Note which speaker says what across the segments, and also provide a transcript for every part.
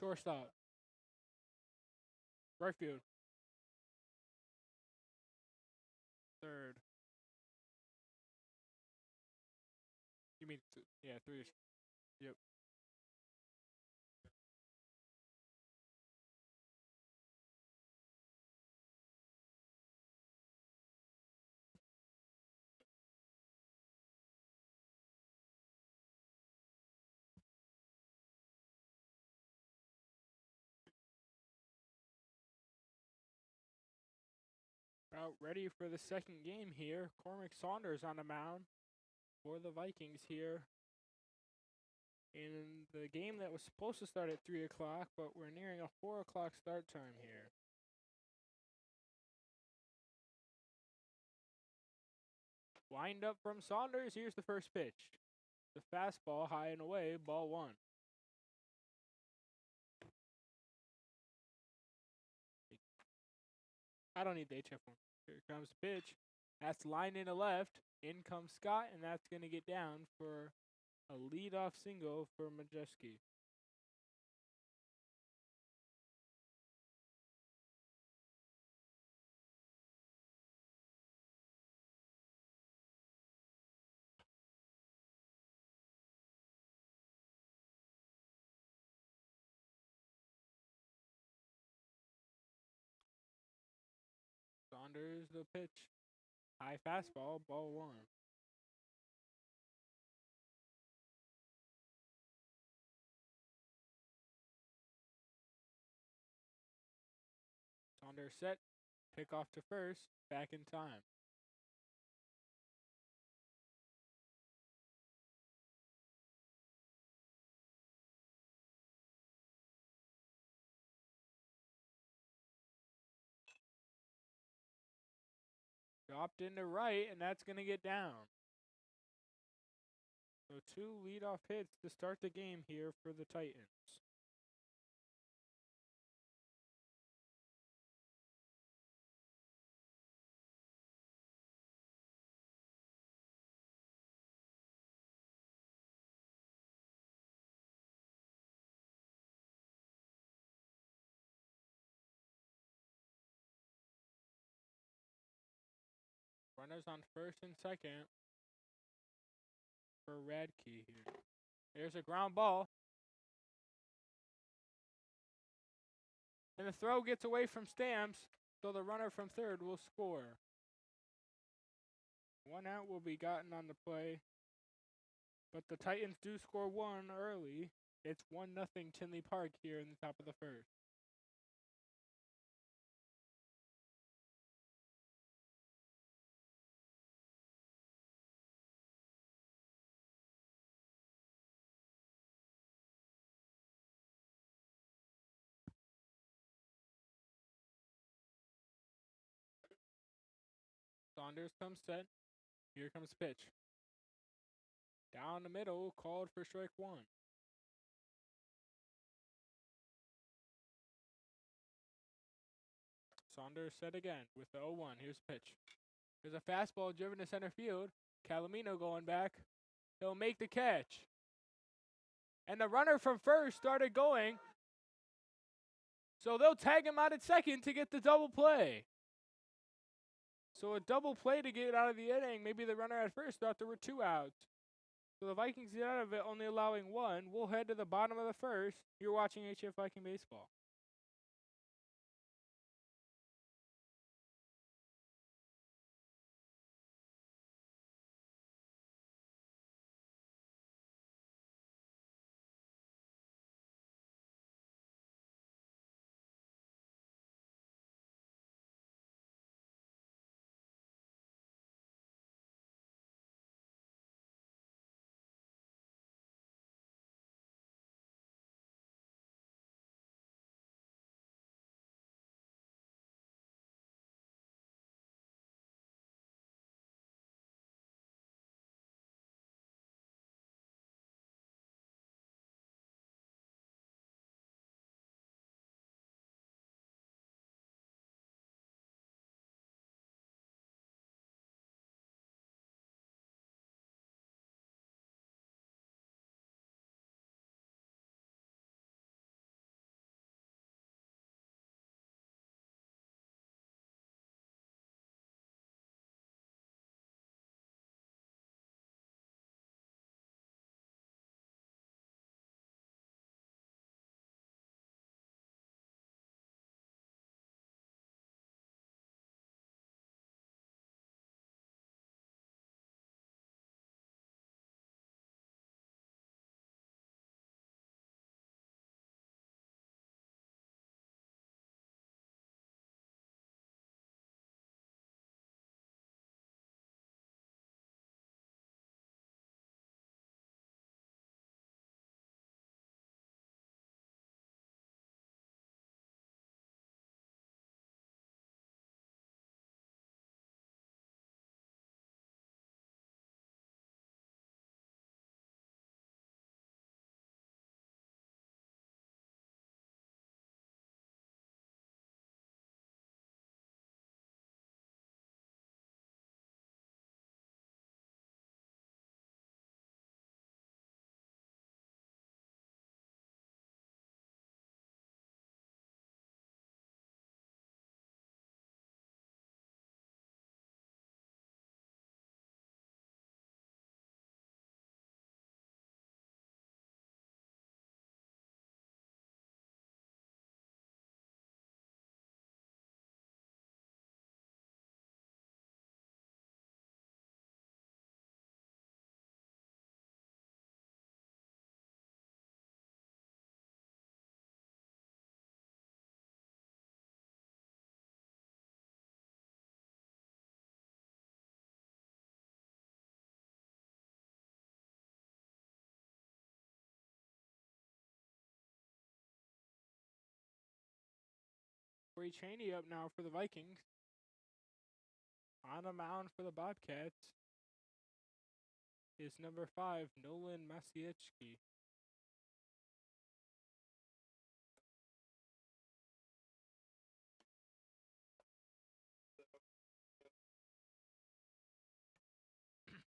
Speaker 1: Shortstop. Right field. Third. You mean, yeah, three. Yep. About ready for the second game here. Cormac Saunders on the mound for the Vikings here. In the game that was supposed to start at 3 o'clock, but we're nearing a 4 o'clock start time here. Wind up from Saunders. Here's the first pitch. The fastball high and away, ball one. I don't need the HF one. Here comes the pitch. That's line into left. In comes Scott, and that's going to get down for a leadoff single for Majeski. Saunders the pitch. High fastball, ball one. Saunders set. Pick off to first. Back in time. Dropped into right, and that's going to get down. So 2 leadoff hits to start the game here for the Titans. Runners on first and second for Radke here. There's a ground ball. And the throw gets away from Stamps, so the runner from third will score. 1 out will be gotten on the play. But the Titans do score 1 early. It's 1-0 Tinley Park here in the top of the first. Saunders comes set. Here comes pitch. Down the middle, called for strike 1. Saunders set again with the 0-1. Here's the pitch. There's a fastball driven to center field. Calamino going back. He'll make the catch. And the runner from first started going. So they'll tag him out at second to get the double play. So a double play to get out of the inning. Maybe the runner at first thought there were 2 outs. So the Vikings get out of it only allowing 1. We'll head to the bottom of the first. You're watching HF Viking Baseball. Corey Chaney up now for the Vikings. On the mound for the Bobcats is number 5, Nolan Masiewski.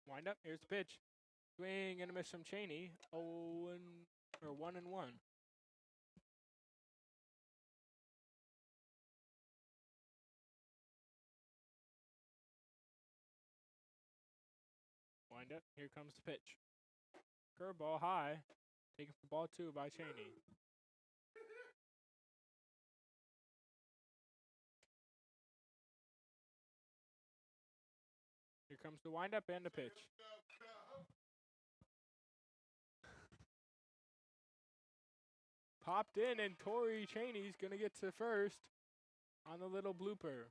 Speaker 1: Wind up. Here's the pitch. Swing and a miss from Chaney. 1-1. Wind up. Here comes the pitch. Curveball high. Taken for ball 2 by Chaney. Here comes the windup and the pitch. Popped in, and Corey Chaney's going to get to first on the little blooper.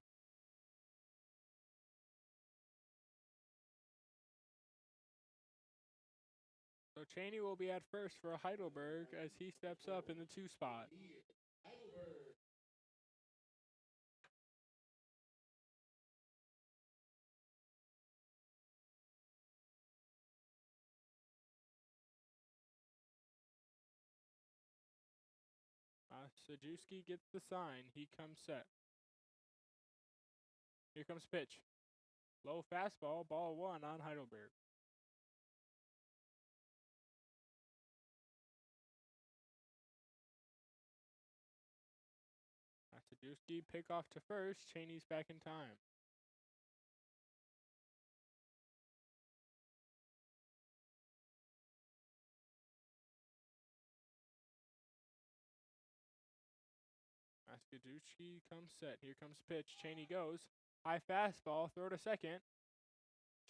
Speaker 1: So Chaney will be at first for Heidelberg as he steps up in the 2 spot. Sajewski gets the sign. He comes set. Here comes pitch. Low fastball, ball 1 on Heidelberg. Sajewski pick off to first. Chaney's back in time. Sajewski comes set. Here comes pitch. Chaney goes. High fastball. Throw to second.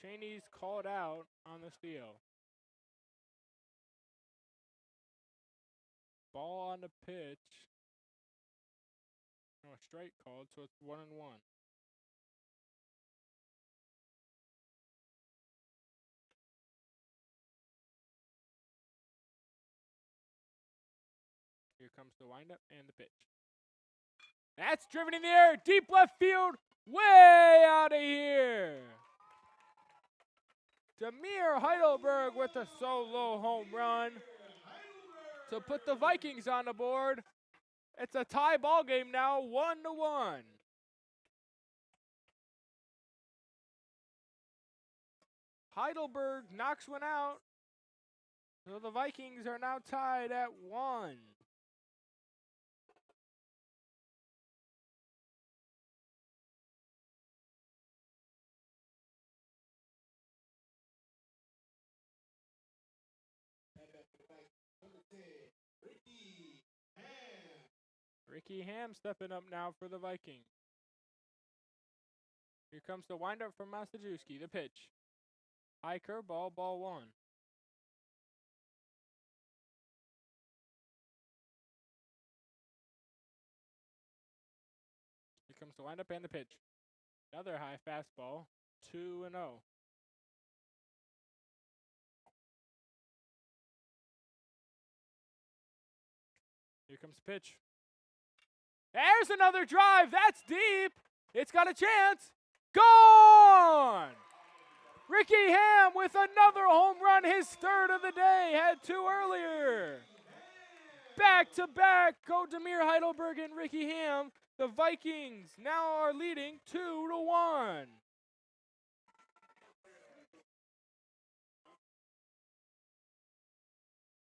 Speaker 1: Chaney's called out on the steal. Ball on the pitch. No, a strike called, so it's 1-1. Here comes the windup and the pitch. That's driven in the air. Deep left field. Way out of here. Demir Heidelberg with a solo home run to put the Vikings on the board. It's a tie ball game now, 1-1. Heidelberg knocks one out. So the Vikings are now tied at 1. Ricky Ham stepping up now for the Vikings. Here comes the windup from Masajewski. The pitch. High curveball, ball 1. Here comes the windup and the pitch. Another high fastball, 2-0. Here comes the pitch. There's another drive. That's deep. It's got a chance. Gone! Ricky Ham with another home run, his 3rd of the day. Had 2 earlier. Back to back go Demir Heidelberg and Ricky Ham. The Vikings now are leading 2-1.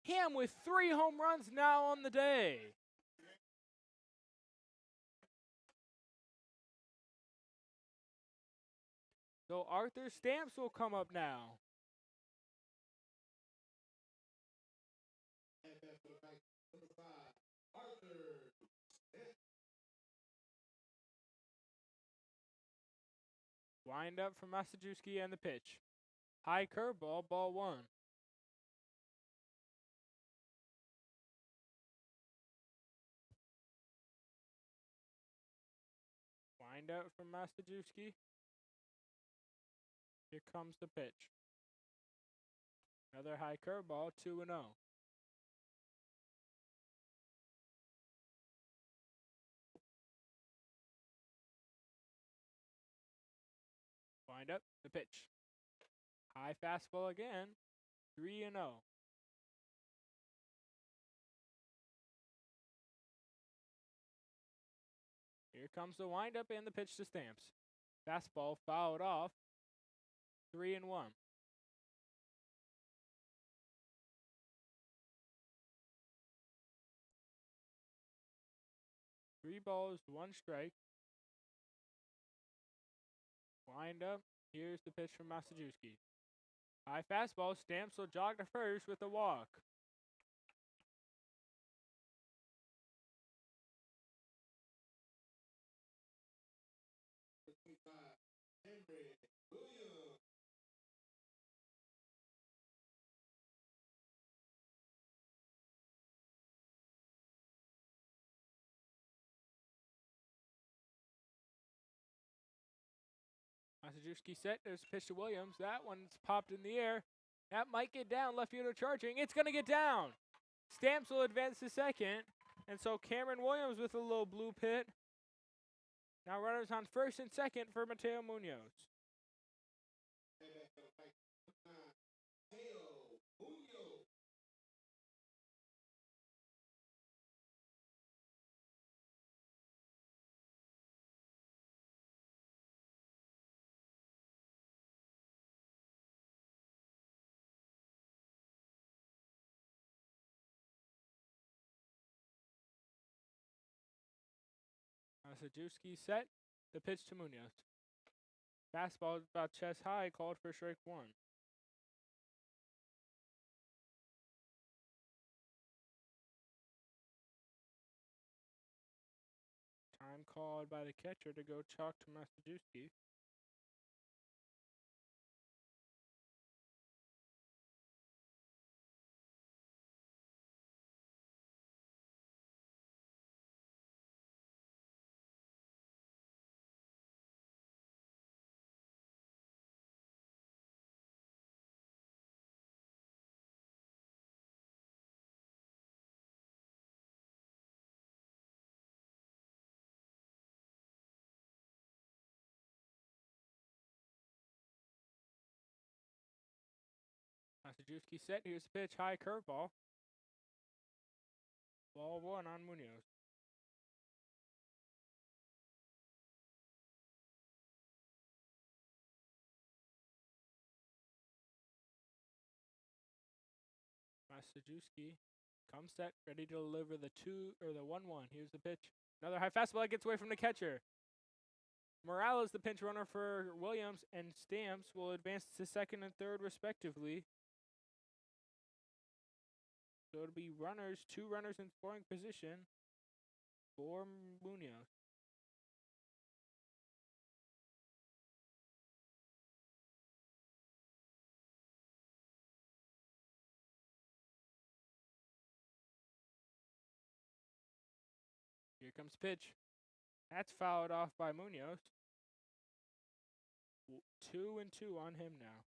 Speaker 1: Ham with 3 home runs now on the day. So Arthur Stamps will come up now. Wind up from Masajewski and the pitch. High curveball, ball 1. Wind up from Masajewski. Here comes the pitch. Another high curveball, 2-0. The pitch. High fastball again. 3-0. Here comes the windup and the pitch to Stamps. Fastball fouled off. 3-1. 3 balls, 1 strike. Wind up. Here's the pitch from Masajewski. High fastball. Stamps will jog to first with a walk. Masajewski set. There's a pitch to Williams. That one's popped in the air. That might get down. Left fielder charging. It's going to get down. Stamps will advance to second. And so Cameron Williams with a little blue pit. Now runners on first and second for Mateo Munoz. Masajewski set. The pitch to Munoz. Fastball about chest high, called for strike 1. Time called by the catcher to go chalk to Masajewski. Masajewski set. Here's the pitch. High curveball. Ball 1 on Munoz. Masajewski comes set, ready to deliver the 1-1. Here's the pitch. Another high fastball that gets away from the catcher. Morales, the pinch runner for Williams, and Stamps will advance to second and third respectively. So it'll be runners, 2 runners in scoring position for Munoz. Here comes pitch. That's fouled off by Munoz. 2-2 on him now.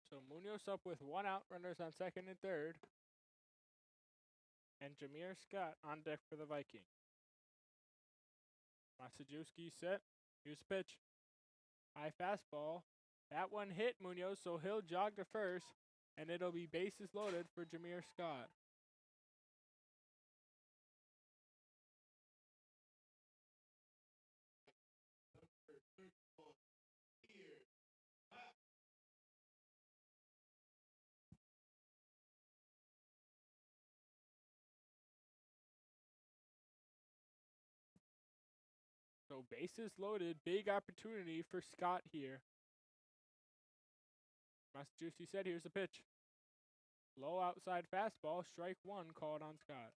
Speaker 1: So Munoz up with 1 out, runners on second and third. And Jameer Scott on deck for the Vikings. Masajewski set. Here's the pitch. High fastball. That one hit Munoz, so he'll jog to first, and it'll be bases loaded for Jameer Scott. So bases loaded, big opportunity for Scott here. Masajewski said, here's the pitch. Low outside fastball, strike 1 called on Scott.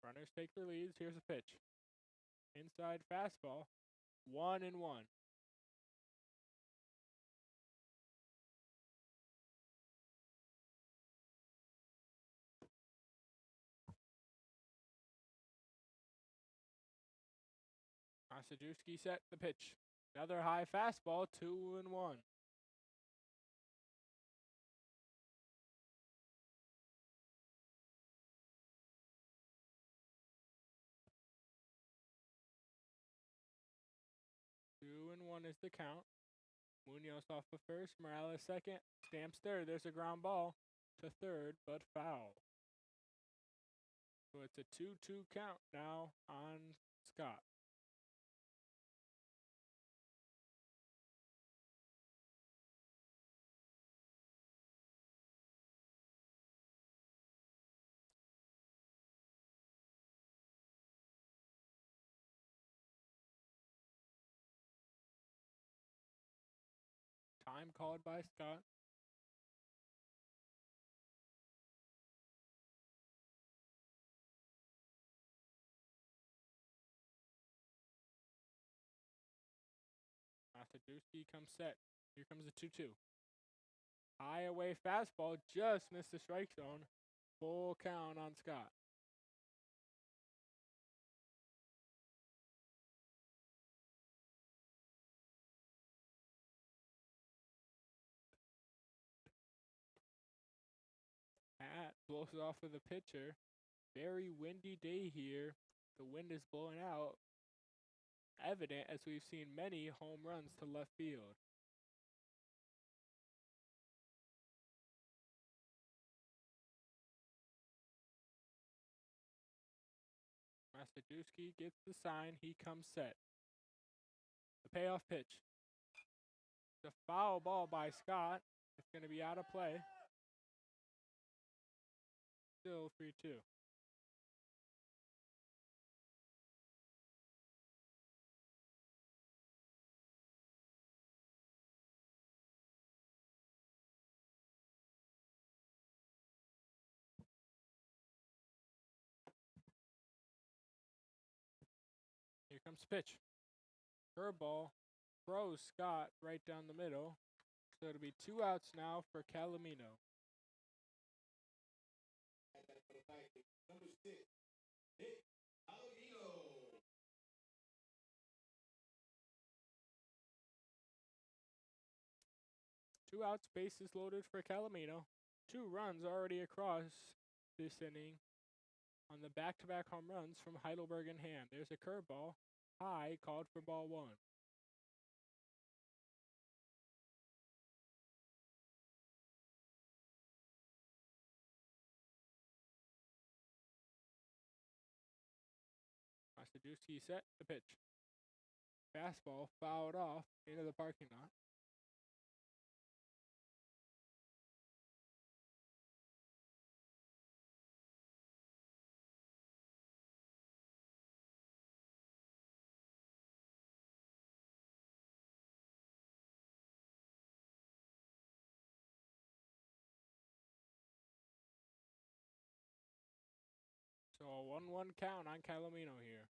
Speaker 1: Runners take their leads, here's a pitch. Inside fastball, 1-1. Masajewski set the pitch. Another high fastball, 2-1. Two and one is the count. Munoz off of first, Morales second, Stamps third. There's a ground ball to third, but foul. So it's a 2-2 count now on Scott. Time called by Scott. Massaduski comes set. Here comes the 2-2. High away fastball, just missed the strike zone. Full count on Scott. Pat blows it off of the pitcher. Very windy day here. The wind is blowing out. Evident as we've seen many home runs to left field. Massaduski gets the sign. He comes set. The payoff pitch. The foul ball by Scott. It's going to be out of play. Still 3-2. Here comes the pitch. Curveball. Throws Scott right down the middle. So it'll be 2 outs now for Calomino. Number 6, Calomino. 2 outs, bases loaded for Calomino. 2 runs already across this inning on the back-to-back home runs from Heidelberg and Ham. There's a curveball. High, called for ball 1. Massaduski set the pitch. Fastball fouled off into the parking lot. So a 1-1 count on Calomino here.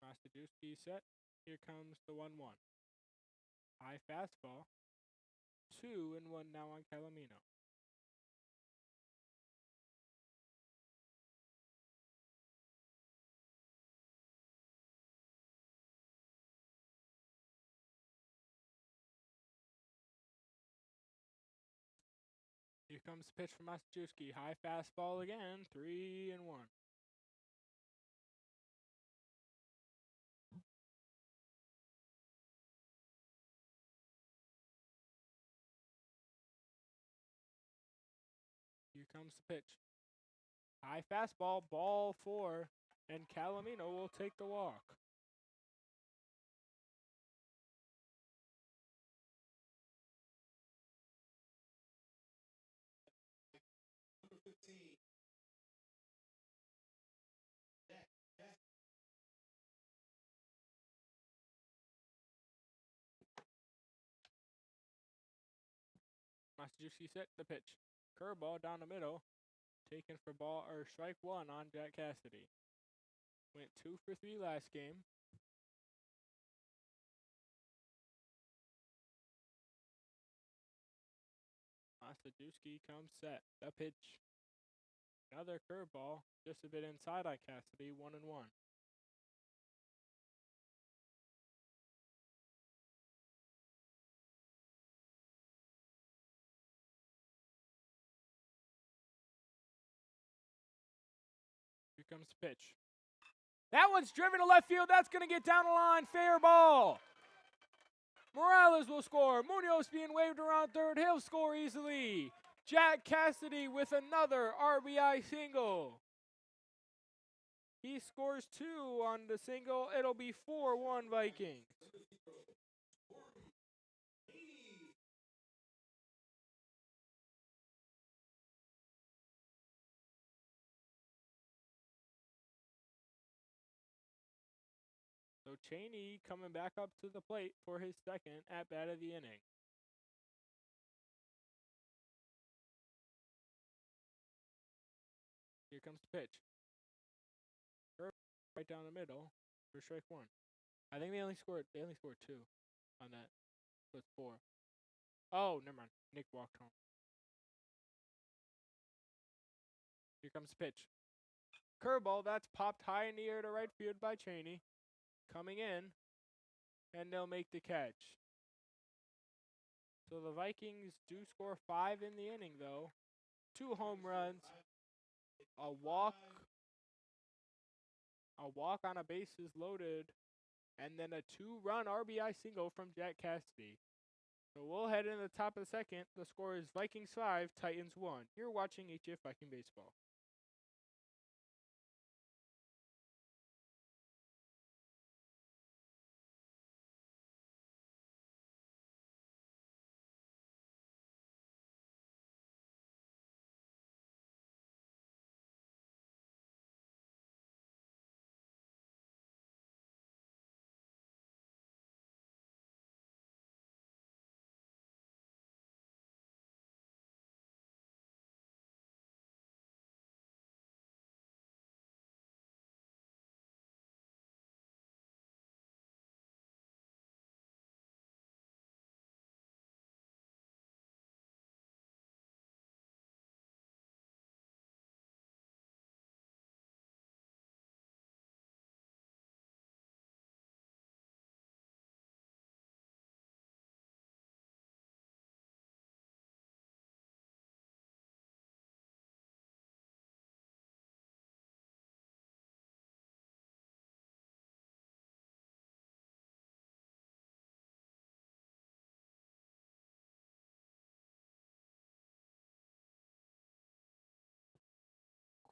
Speaker 1: Massaduski set. Here comes the 1-1. High fastball. 2-1 now on Calomino. Here comes the pitch from Massaduski. High fastball again. 3-1. Here comes the pitch. High fastball, ball 4, and Calomino will take the walk. Number 15. Massaduski set the pitch. Curveball down the middle. Taken for ball or strike 1 on Jack Cassidy. Went 2 for 3 last game. Massaduski comes set. The pitch. Another curveball, just a bit inside on Cassidy, 1-1. Here comes the pitch. That one's driven to left field. That's going to get down the line. Fair ball. Morales will score. Munoz being waved around third. He'll score easily. Jack Cassidy with another RBI single. He scores 2 on the single. It'll be 4-1 Vikings. So Cheney coming back up to the plate for his second at bat of the inning. Here comes the pitch. Right down the middle for strike 1. I think they only scored 2 on that. So it's 4. Oh, never mind. Nick walked home. Here comes the pitch. Curveball, that's popped high in the air to right field by Cheney. Coming in, and they'll make the catch. So the Vikings do score 5 in the inning, though. 2 home runs, a walk on a bases loaded, and then a 2-run RBI single from Jack Cassidy. So we'll head into the top of the second. The score is Vikings 5, Titans 1. You're watching HF Viking Baseball.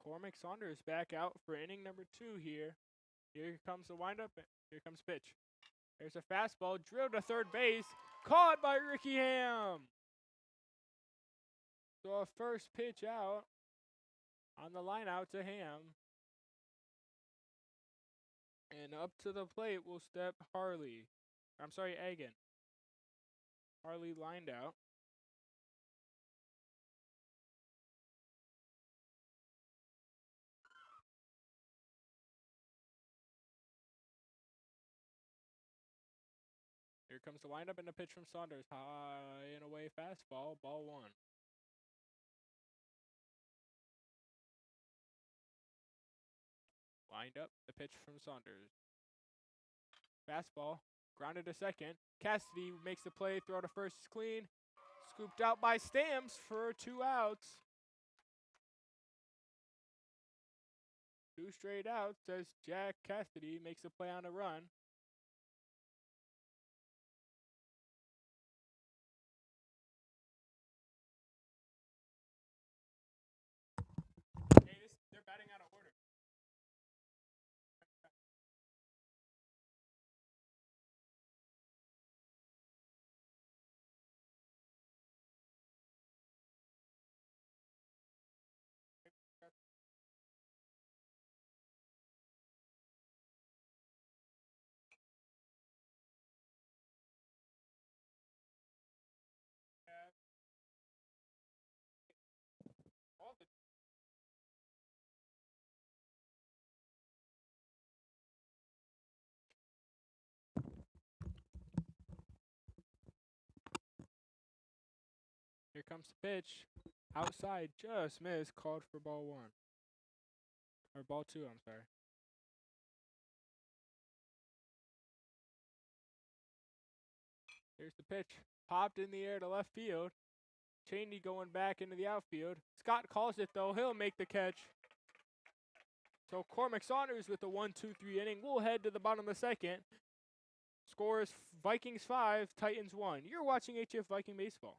Speaker 1: Cormac Saunders back out for inning number 2 here. Here comes the windup. Here comes pitch. There's a fastball drilled to third base. Caught by Ricky Ham. So a first pitch out on the line out to Ham. And up to the plate will step Harley. I'm sorry, Egan. Harley lined out. Here comes the windup and the pitch from Saunders. High and away fastball, ball 1. Lined up, the pitch from Saunders. Fastball, grounded to second. Cassidy makes the play, throw to first is clean. Scooped out by Stamps for 2 outs. 2 straight outs as Jack Cassidy makes a play on a run. Hey, they're batting out of order. All the Here comes the pitch. Outside, just missed, called for ball 1. Or ball 2, I'm sorry. Here's the pitch. Popped in the air to left field. Cheney going back into the outfield. Scott calls it, though. He'll make the catch. So Cormac Saunders with the 1-2-3 inning. We'll head to the bottom of the second. Score is Vikings 5, Titans 1. You're watching HF Viking Baseball.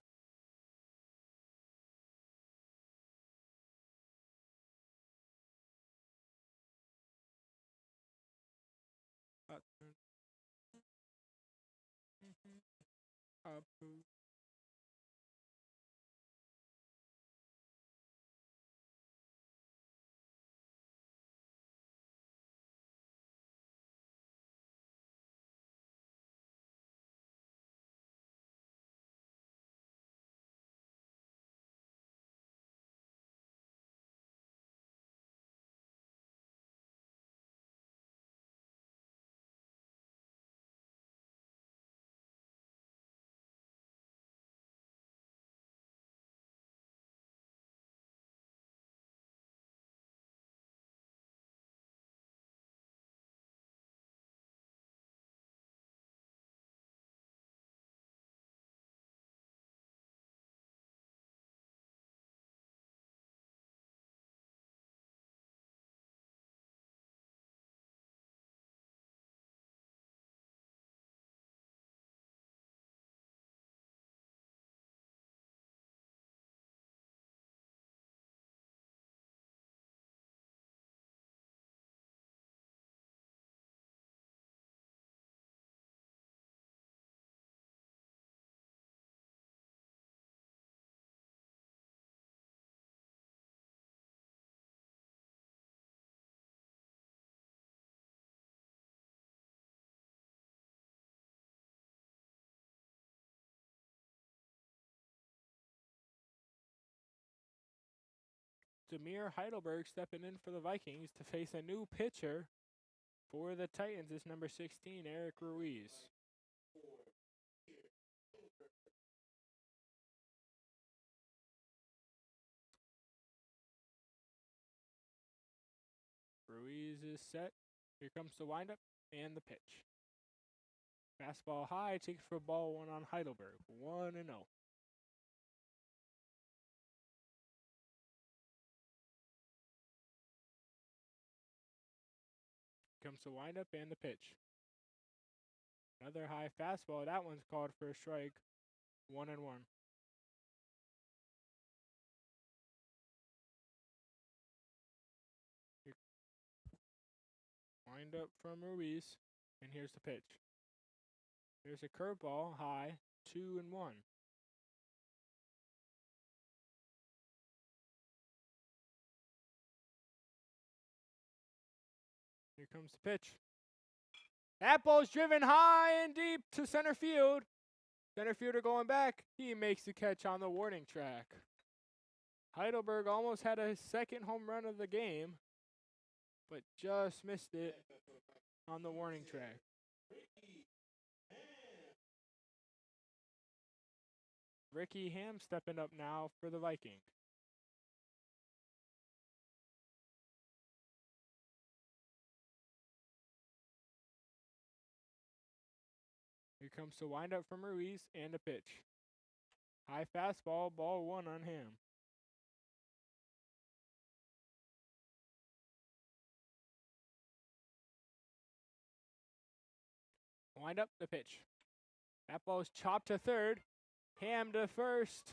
Speaker 1: Demir Heidelberg stepping in for the Vikings to face a new pitcher for the Titans. Is number 16, Eric Ruiz. Ruiz is set. Here comes the windup and the pitch. Fastball high, takes for ball 1 on Heidelberg. 1-0. Comes the windup and the pitch. Another high fastball. That one's called for a strike. 1-1. Wind up from Ruiz, and here's the pitch. Here's a curveball, high, 2-1. Here comes the pitch. That ball's driven high and deep to center field. Center fielder going back. He makes the catch on the warning track. Heidelberg almost had a second home run of the game, but just missed it on the warning track. Ricky Ham stepping up now for the Vikings. Here comes the windup from Ruiz and a pitch. High fastball, ball 1 on Ham. Wind up the pitch. That ball's chopped to third. Ham to first.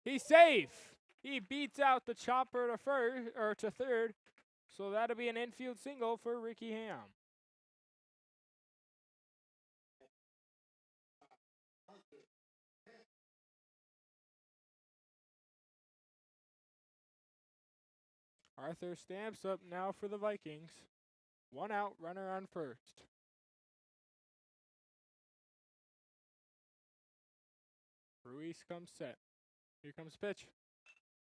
Speaker 1: He's safe. He beats out the chopper to first or to third. So that'll be an infield single for Ricky Ham. Arthur Stamps up now for the Vikings. 1 out, runner on first. Ruiz comes set. Here comes pitch.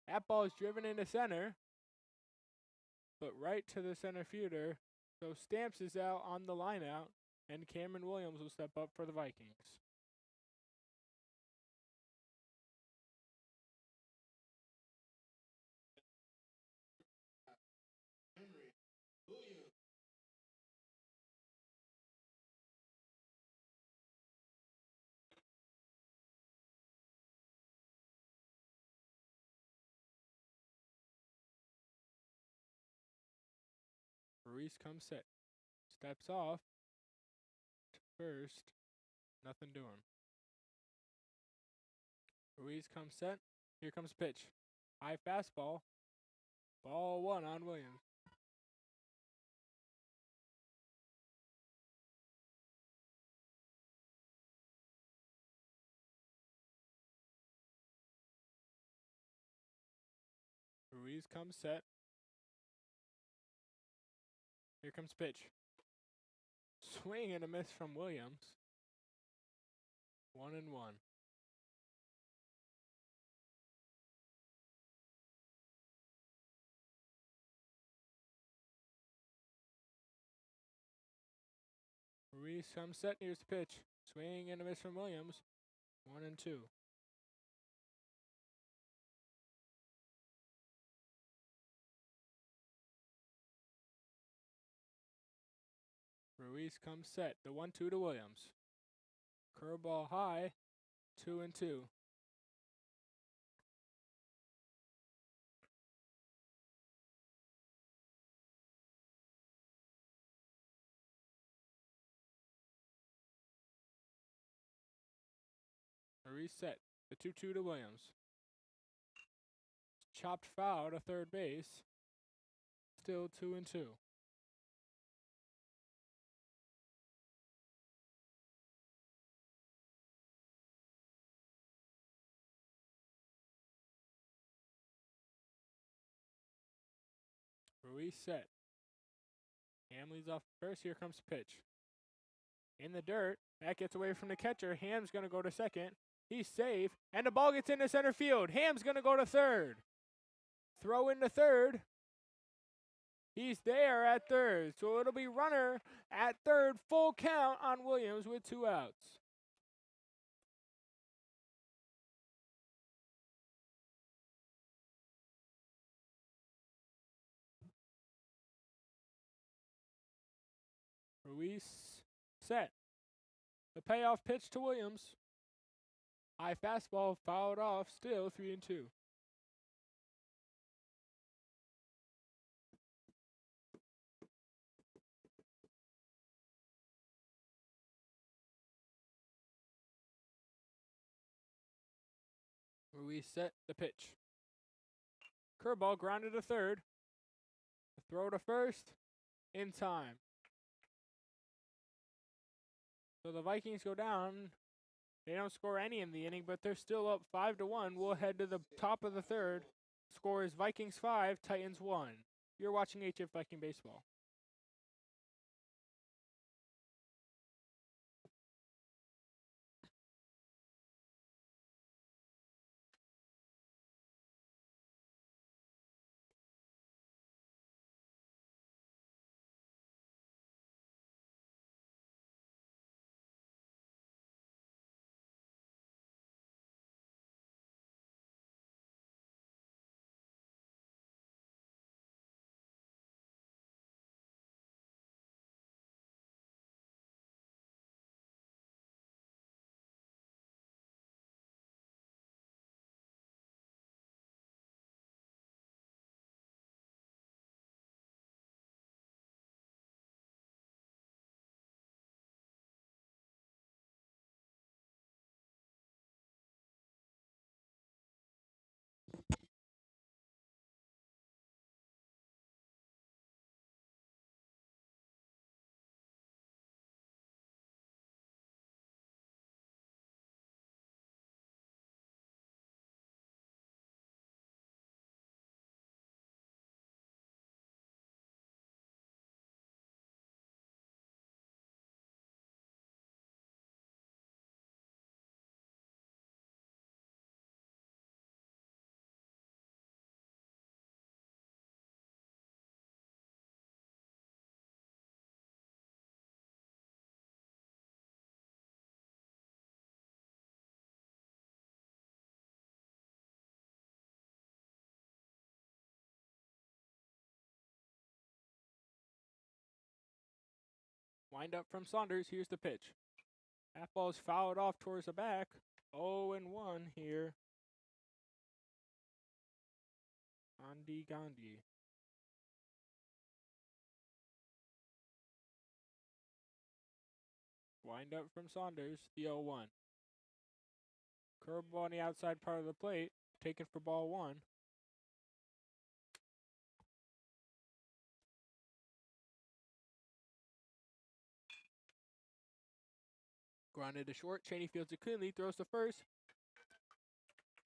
Speaker 1: That ball is driven into center, but right to the center fielder. So Stamps is out on the line out, and Cameron Williams will step up for the Vikings. Ruiz comes set. Steps off to first. Nothing doing. Ruiz comes set. Here comes pitch. High fastball. Ball 1 on Williams. Ruiz comes set. Here comes pitch. Swing and a miss from Williams. 1-1. Ruiz comes set. Here's the pitch. Swing and a miss from Williams. 1-2. Ruiz comes set. The 1-2 to Williams. Curveball high. 2-2. Ruiz set. The 2-2 to Williams. Chopped foul to third base. Still 2-2. Ruiz set. Hamley's off first. Here comes pitch. In the dirt. That gets away from the catcher. Ham's going to go to second. He's safe. And the ball gets into center field. Ham's going to go to third. Throw into third. He's there at third. So it'll be runner at third. Full count on Williams with 2 outs. Ruiz set. The payoff pitch to Williams. High fastball fouled off. Still 3-2. Ruiz set the pitch. Curveball grounded to third. The throw to first. In time. So the Vikings go down. They don't score any in the inning, but they're still up 5-1. We'll head to the top of the third. Score is Vikings 5, Titans 1. You're watching HF Viking Baseball. Wind up from Saunders. Here's the pitch. That ball's fouled off towards the back. 0-1 here. Gandhi. Wind up from Saunders, the 0-1. Curveball on the outside part of the plate, taken for ball 1. Grounded to short, Cheney fields it cleanly, throws to first.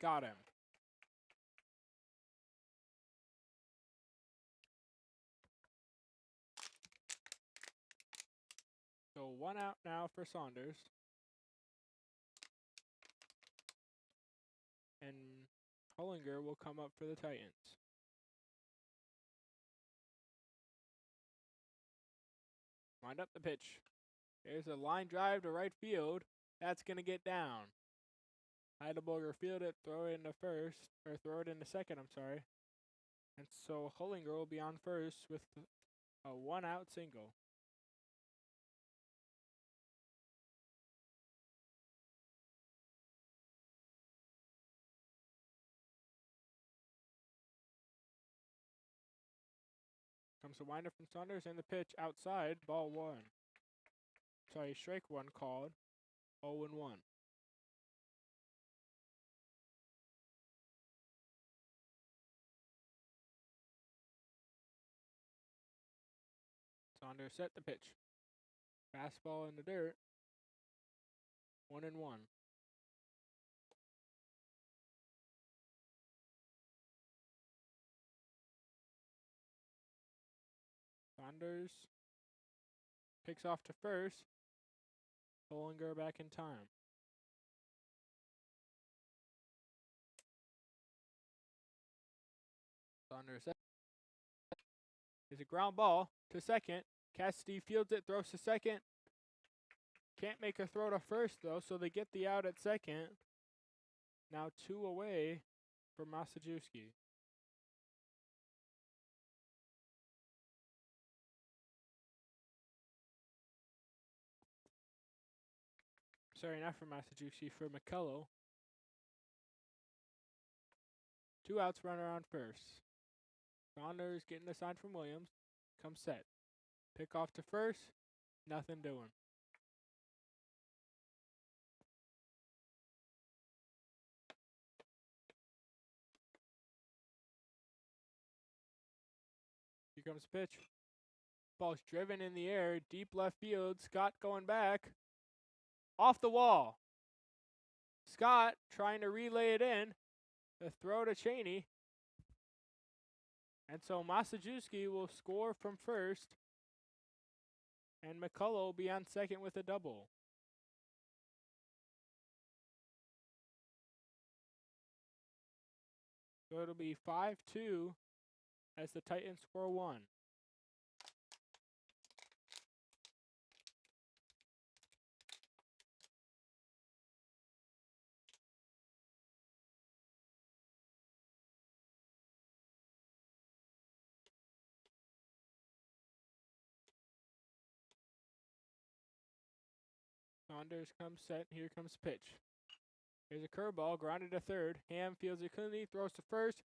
Speaker 1: Got him. So 1 out now for Saunders. And Hollinger will come up for the Titans. Wind up the pitch. There's a line drive to right field. That's going to get down. Heidelberger field it, throw it into first, or throw it into second, I'm sorry. And so Hollinger will be on first with a 1 out single. Comes a windup from Saunders and the pitch outside, ball 1. Sorry, strike 1 called, 0-1. Saunders set the pitch. Fastball in the dirt, 1-1. Saunders picks off to first. Hollinger back in time. Saunders is a ground ball to second. Cassidy fields it, throws to second. Can't make a throw to first, though, so they get the out at second. Now 2 away for Masajewski. Sorry, not for Masajewski, for McCullough. 2 outs, runner on first. Saunders getting the sign from Williams. Comes set. Pick off to first. Nothing doing. Here comes the pitch. Ball's driven in the air. Deep left field. Scott going back. Off the wall. Scott trying to relay it in. The throw to Cheney. And so Masajewski will score from first. And McCullough will be on second with a double. So it'll be 5-2 as the Titans score 1. Saunders comes set. Here comes pitch. There's a curveball, grounded to third. Ham fields it cleanly, throws to first.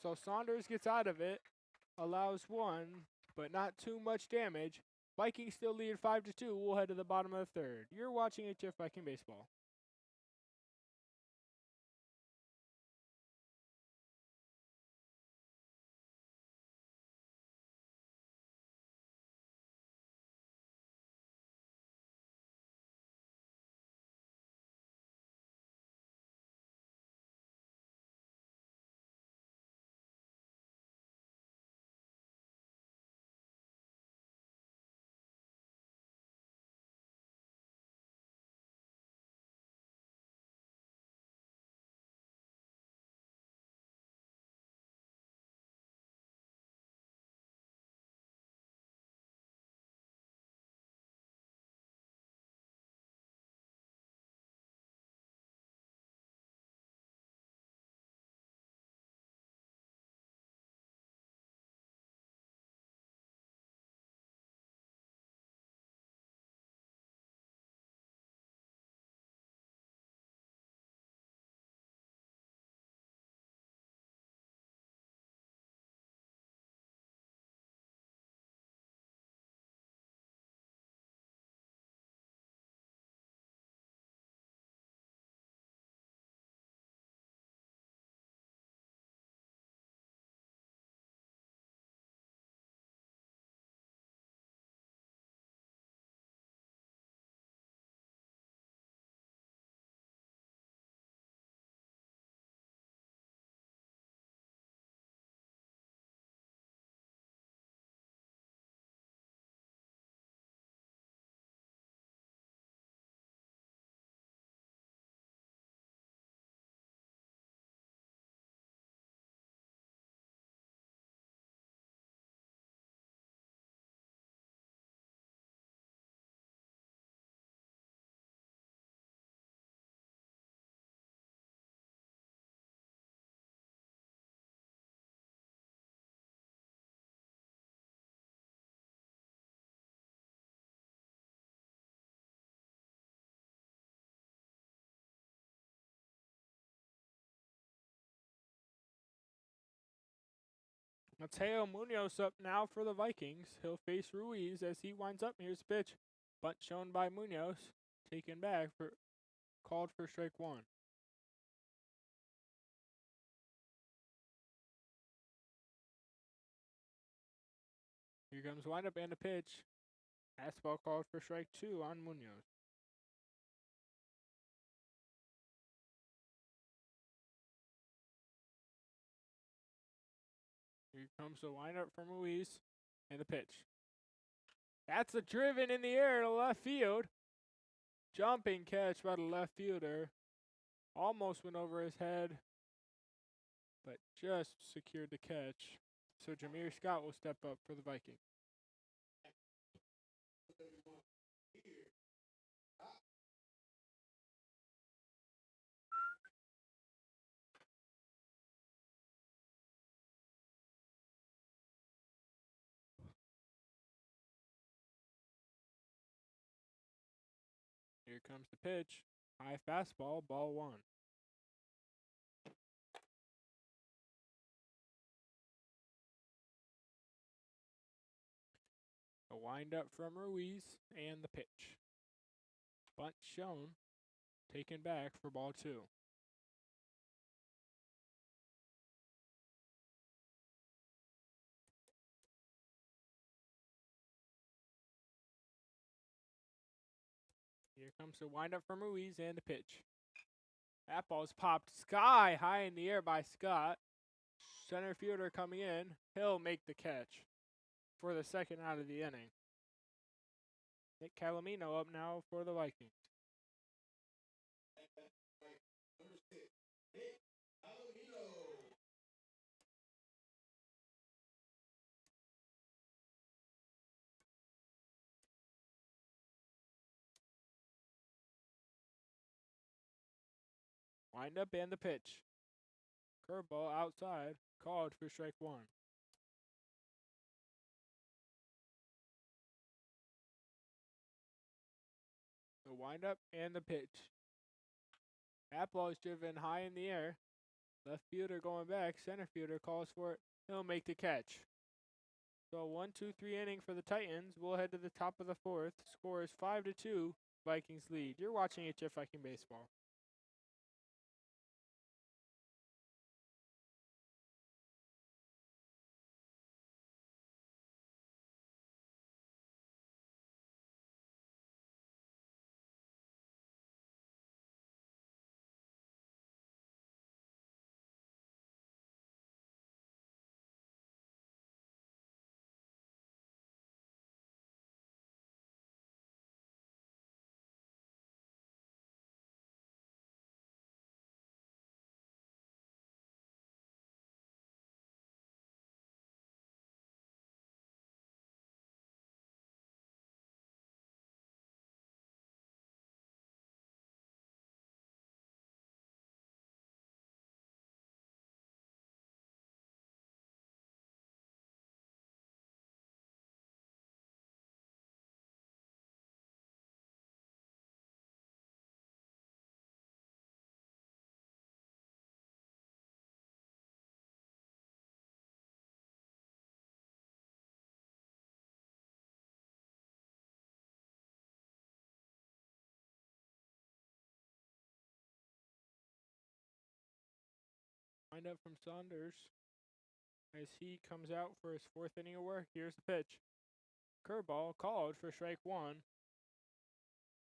Speaker 1: So Saunders gets out of it, allows 1, but not too much damage. Vikings still lead 5-2. We'll head to the bottom of the third. You're watching HF Viking Baseball. Mateo Munoz up now for the Vikings. He'll face Ruiz as he winds up. Here's the pitch. Bunt shown by Munoz. Taken back for called for strike one. Here comes windup and a pitch. Fastball called for strike two on Munoz. Here comes the windup from Ruiz and the pitch. That's a driven in the air to left field. Jumping catch by the left fielder. Almost went over his head, but just secured the catch. So Jameer Scott will step up for the Vikings. Here comes the pitch. High fastball, ball one. A windup from Ruiz and the pitch. Bunt shown. Taken back for ball two. Here comes the windup from Ruiz and the pitch. That ball's popped sky high in the air by Scott. Center fielder coming in. He'll make the catch for the second out of the inning. Nick Calamino up now for the Vikings. Windup and the pitch. Curveball outside, called for strike one. The windup and the pitch. That ball is driven high in the air. Left fielder going back. Center fielder calls for it. He'll make the catch. So 1-2-3 inning for the Titans. We'll head to the top of the fourth. Score is 5-2. Vikings lead. You're watching HF Viking Baseball. Windup from Saunders as he comes out for his fourth inning of work. Here's the pitch. Curveball called for strike one.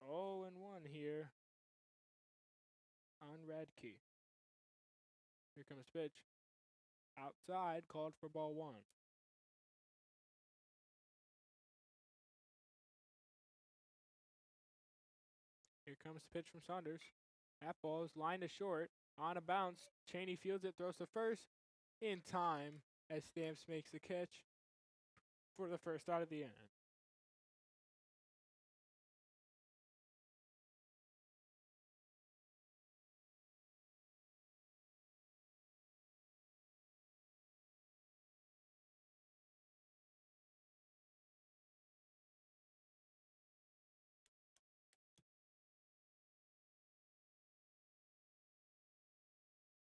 Speaker 1: 0-1 here on Radke. Here comes the pitch. Outside, called for ball one. Here comes the pitch from Saunders. That ball is lined to short. On a bounce, Cheney fields it, throws to first. In time, as Stamps makes the catch for the first out of the inning.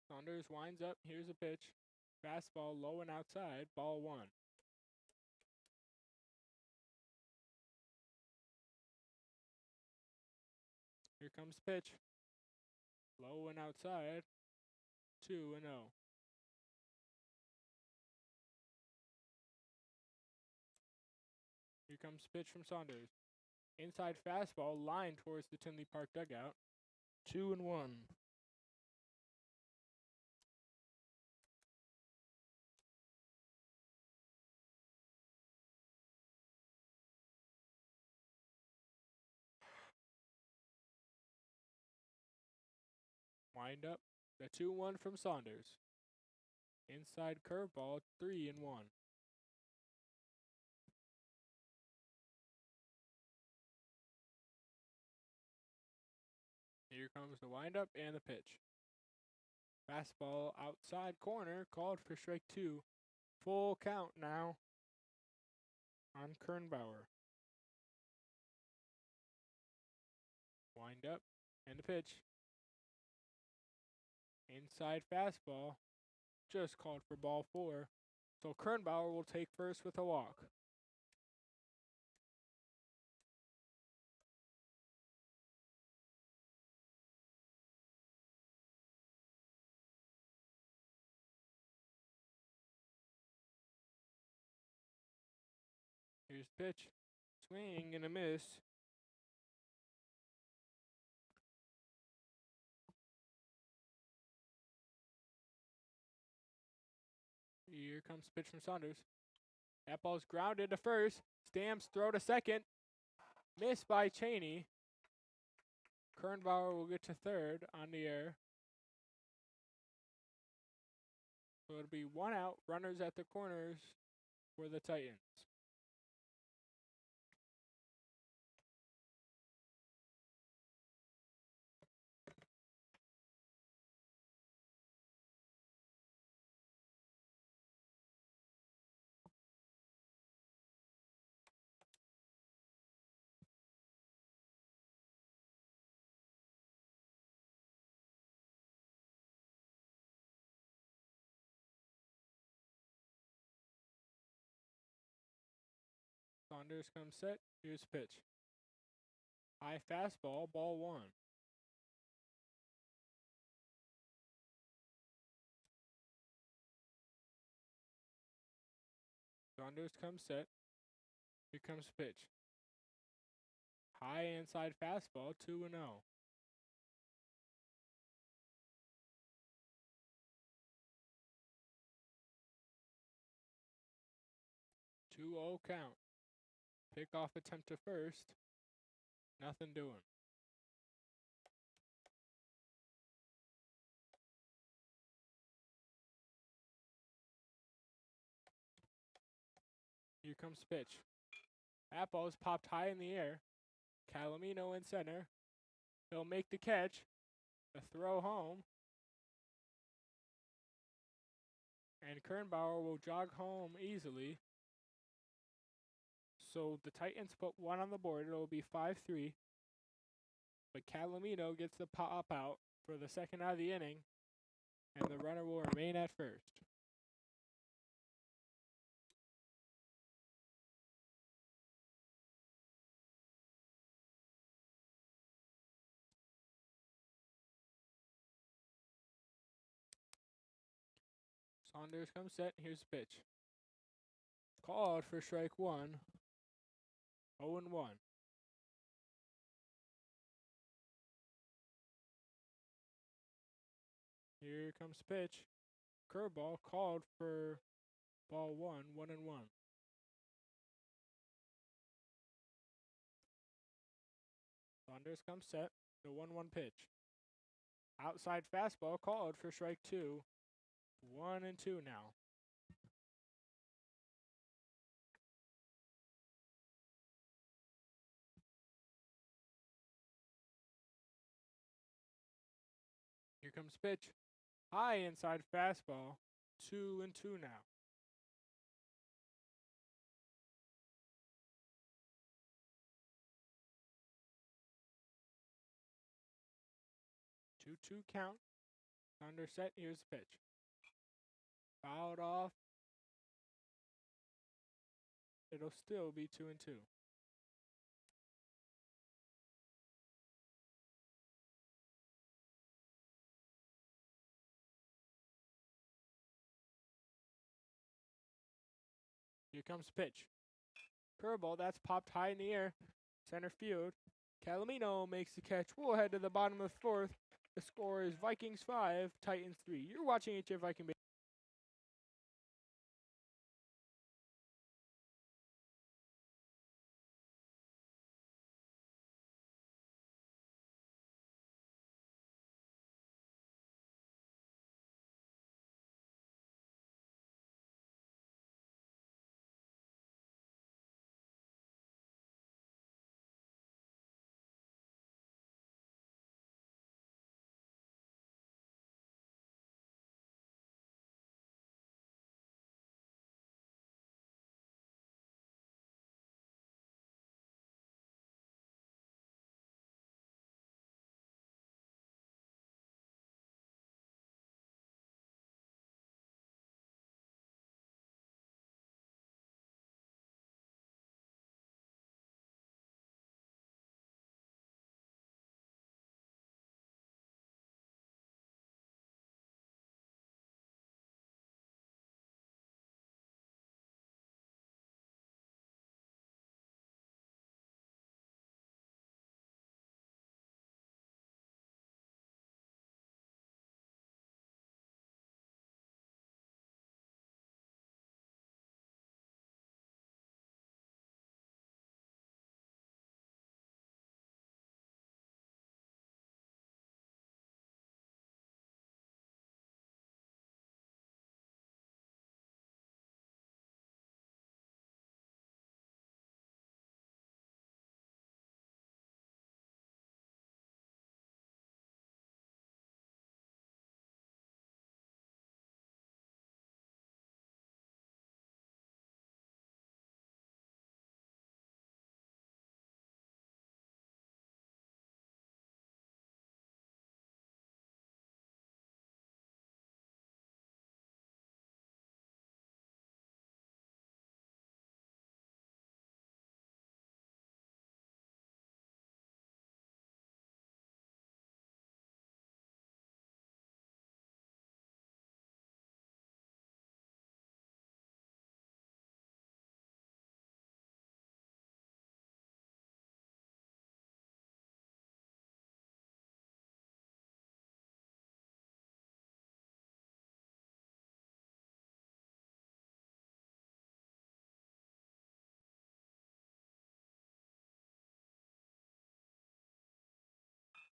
Speaker 1: Saunders winds up. Here's a pitch. Fastball low and outside, ball 1. Here comes pitch. Low and outside, 2-0. Here comes pitch from Saunders. Inside fastball, line towards the Tinley Park dugout, 2-1. Wind up, the 2-1 from Saunders. Inside curveball, 3-1. Here comes the windup and the pitch. Fastball outside corner, called for strike 2. Full count now on Kernbauer. Wind up and the pitch. Inside fastball, just called for ball 4. So Kernbauer will take first with a walk. Here's the pitch. Swing and a miss. Here comes pitch from Saunders. That ball's grounded to first. Stamps throw to second. Missed by Cheney. Kernbauer will get to third on the air. So it'll be 1 out. Runners at the corners for the Titans. Saunders comes set. Here's pitch. High fastball, ball 1. Saunders comes set. Here comes pitch. High inside fastball, 2-0. 2-0 count. Pickoff attempt to first. Nothing doing. Here comes pitch. That ball is popped high in the air. Calamino in center. He'll make the catch. The throw home. And Kernbauer will jog home easily. So the Titans put 1 on the board. It will be 5-3. But Calamino gets the pop out for the second out of the inning. And the runner will remain at first. Saunders comes set. Here's the pitch. Called for strike 1. 0-1. Here comes pitch. Curveball called for ball 1. 1-1. Saunders comes set. The 1-1 pitch. Outside fastball called for strike 2. 1-2 now. Here comes pitch. High inside fastball. 2-2 now. Two count. Under set. Here's the pitch. Fouled off. It'll still be 2-2. Here comes the pitch. Curveball, that's popped high in the air. Center field. Calamino makes the catch. We'll head to the bottom of the fourth. The score is Vikings 5, Titans 3. You're watching HF Viking Baseball.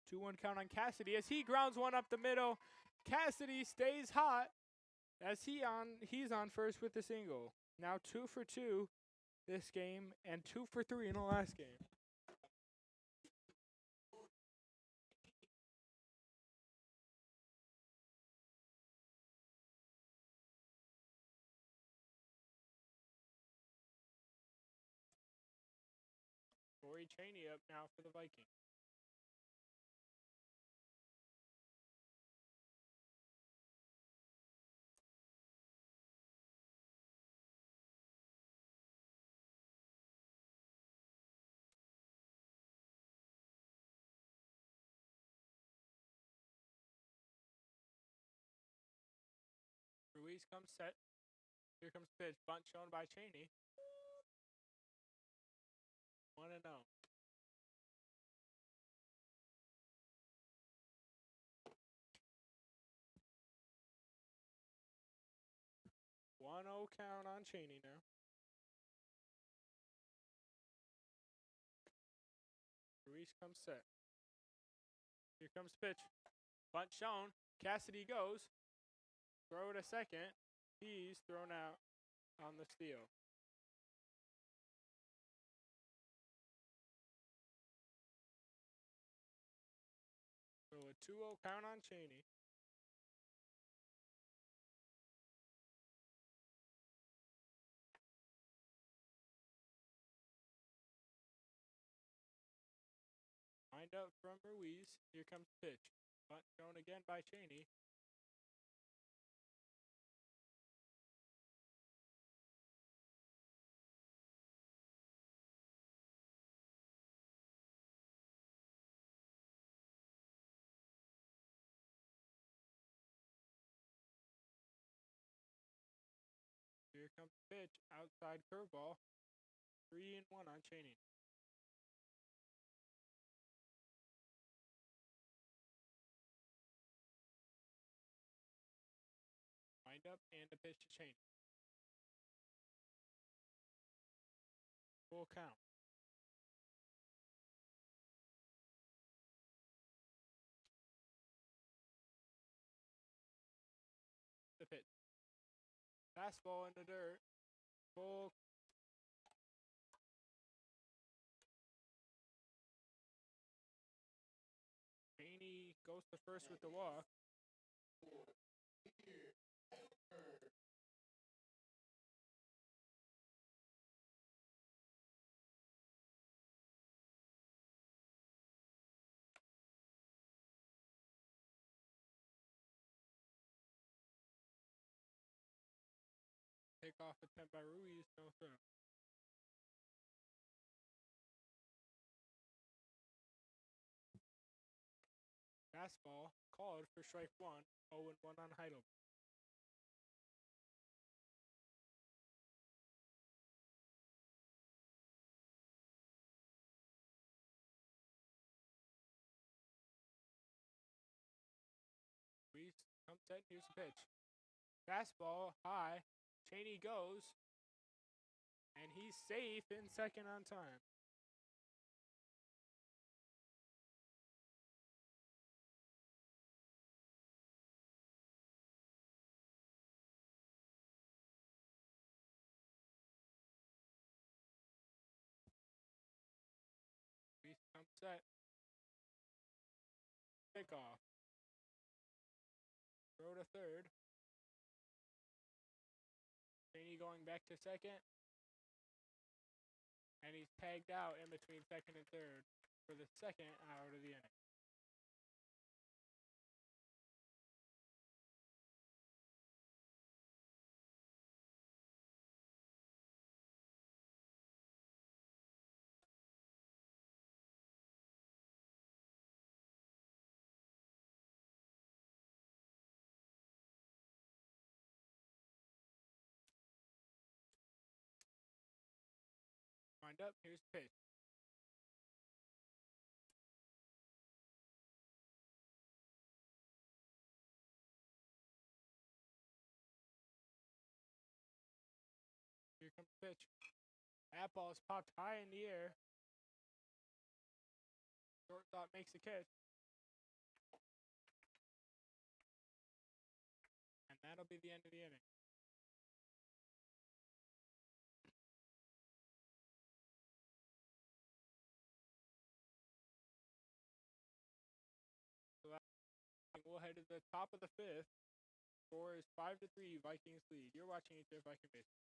Speaker 1: Two-one count on Cassidy as he grounds one up the middle. Cassidy stays hot as he's on first with the single. Now 2 for 2 this game and 2 for 3 in the last game. Corey Cheney up now for the Vikings. Ruiz comes set. Here comes pitch. Bunt shown by Cheney. 1-0. One 0 count on Cheney now. Ruiz comes set. Here comes pitch. Bunt shown. Cassidy goes. Throw to second. He's thrown out on the steal. So a 2-0 count on Cheney. Wind up from Ruiz. Here comes pitch. Bunt shown again by Cheney. Here comes the pitch. Outside curveball. 3-1 on Cheney. Wind up and the pitch to Cheney. Full count. The pitch. Fastball in the dirt. Full. Cheney goes to first with the walk. Takeoff attempt by Ruiz, no throw. Fastball called for strike 1, 0-1 on Heidelberg. Ruiz comes set, here's the pitch. Fastball high, Cheney goes, and he's safe in second on time. Ruiz comes set. Pickoff. Throw to third. Cheney going back to second. And he's tagged out in between second and third for the second out of the inning. Wind up, here's the pitch. Here comes the pitch. That ball is popped high in the air. Shortstop makes the catch. And that'll be the end of the inning. So we'll head to the top of the fifth. Score is 5-3, Vikings lead. You're watching HF Viking Baseball.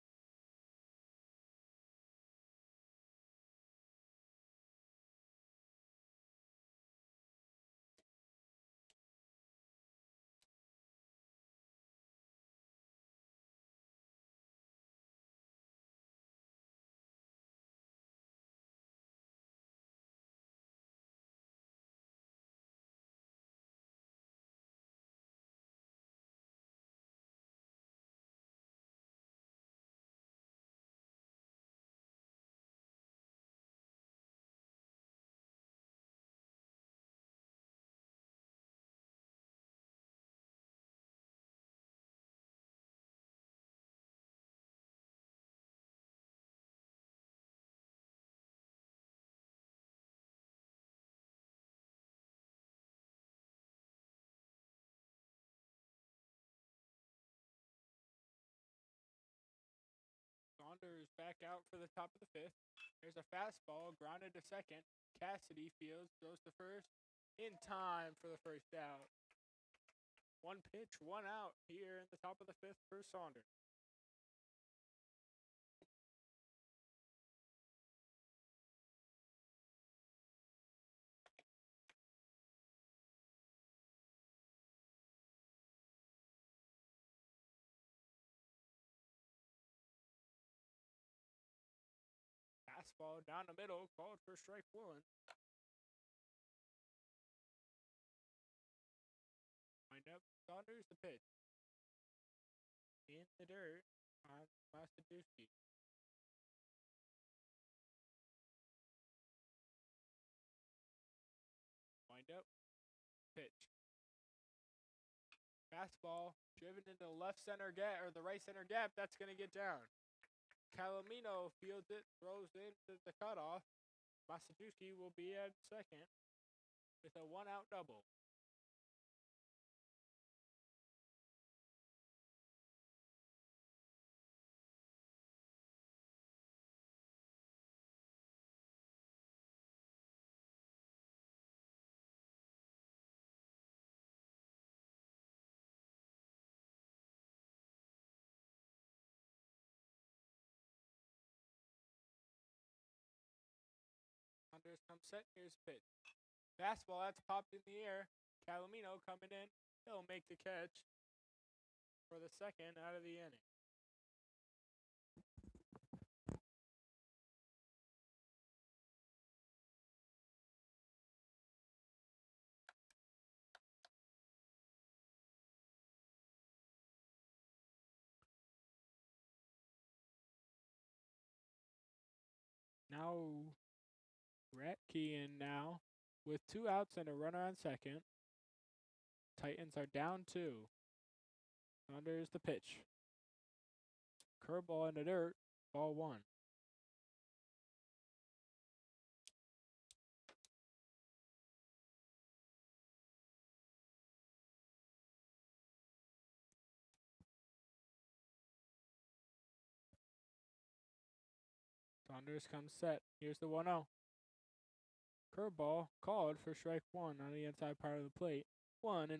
Speaker 1: Saunders back out for the top of the fifth. There's a fastball grounded to second. Cassidy fields, goes to first in time for the first out. One pitch, one out here in the top of the fifth for Saunders. Fastball down the middle, called for strike 1. Wind up, Saunders the pitch. In the dirt on Massachusetts. Wind up. Pitch. Fastball driven into the left center gap or the right center gap. That's going to get down. Calomino fields it, throws into the cutoff. Massachusetts will be at second with a 1-out double. Saunders comes set. Here's pitch. Fastball that's popped in the air. Calomino coming in. He'll make the catch for the second out of the inning. Now, Ratke in now with 2 outs and a runner on second. Titans are down 2. Saunders the pitch. Curveball in the dirt. Ball 1. Saunders comes set. Here's the 1-0. Curveball called for strike 1 on the inside part of the plate. 1-1.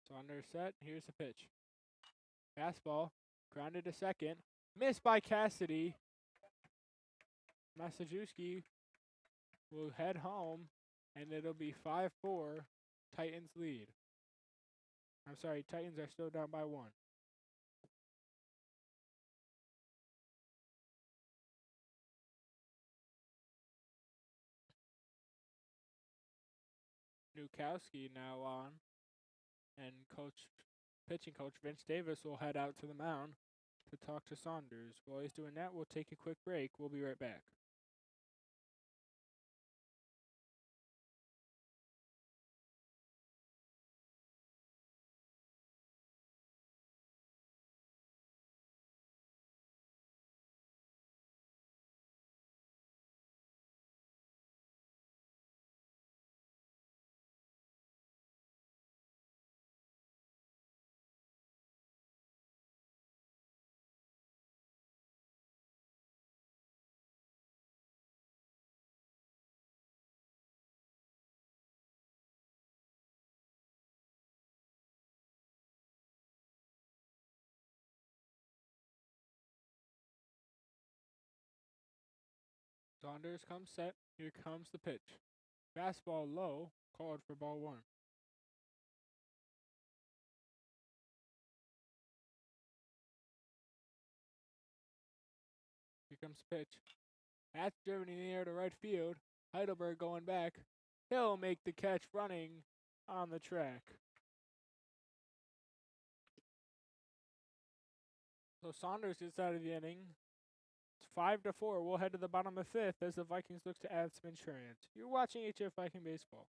Speaker 1: Saunders set. Here's the pitch. Fastball grounded to second. Missed by Cassidy. Massachusetts will head home, and it'll be 5-4. Titans lead. I'm sorry, Titans are still down by 1. Nukowski now on, and pitching coach Vince Davis will head out to the mound to talk to Saunders. While he's doing that, we'll take a quick break. We'll be right back. Saunders comes set. Here comes the pitch. Fastball low, called for ball 1. Here comes the pitch. That's driven in the air to right field. Heidelberg going back. He'll make the catch running on the track. So Saunders gets out of the inning. It's 5-4. We'll head to the bottom of the 5th as the Vikings look to add some insurance. You're watching HF Viking Baseball.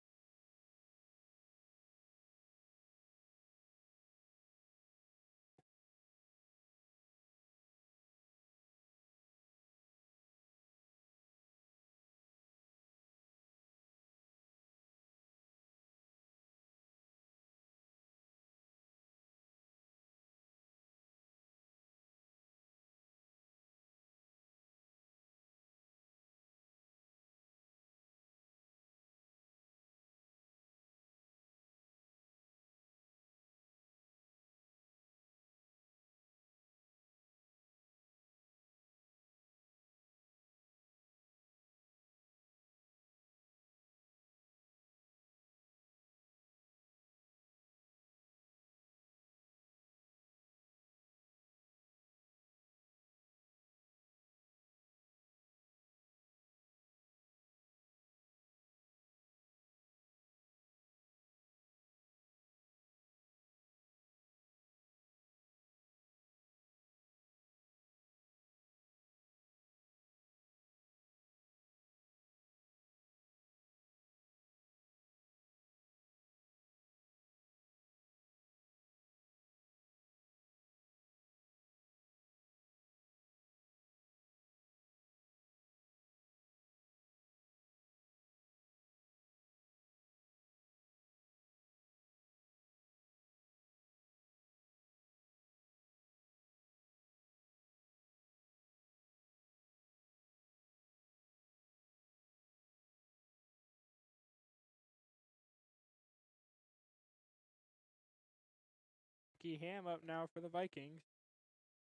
Speaker 1: Ricky Ham up now for the Vikings.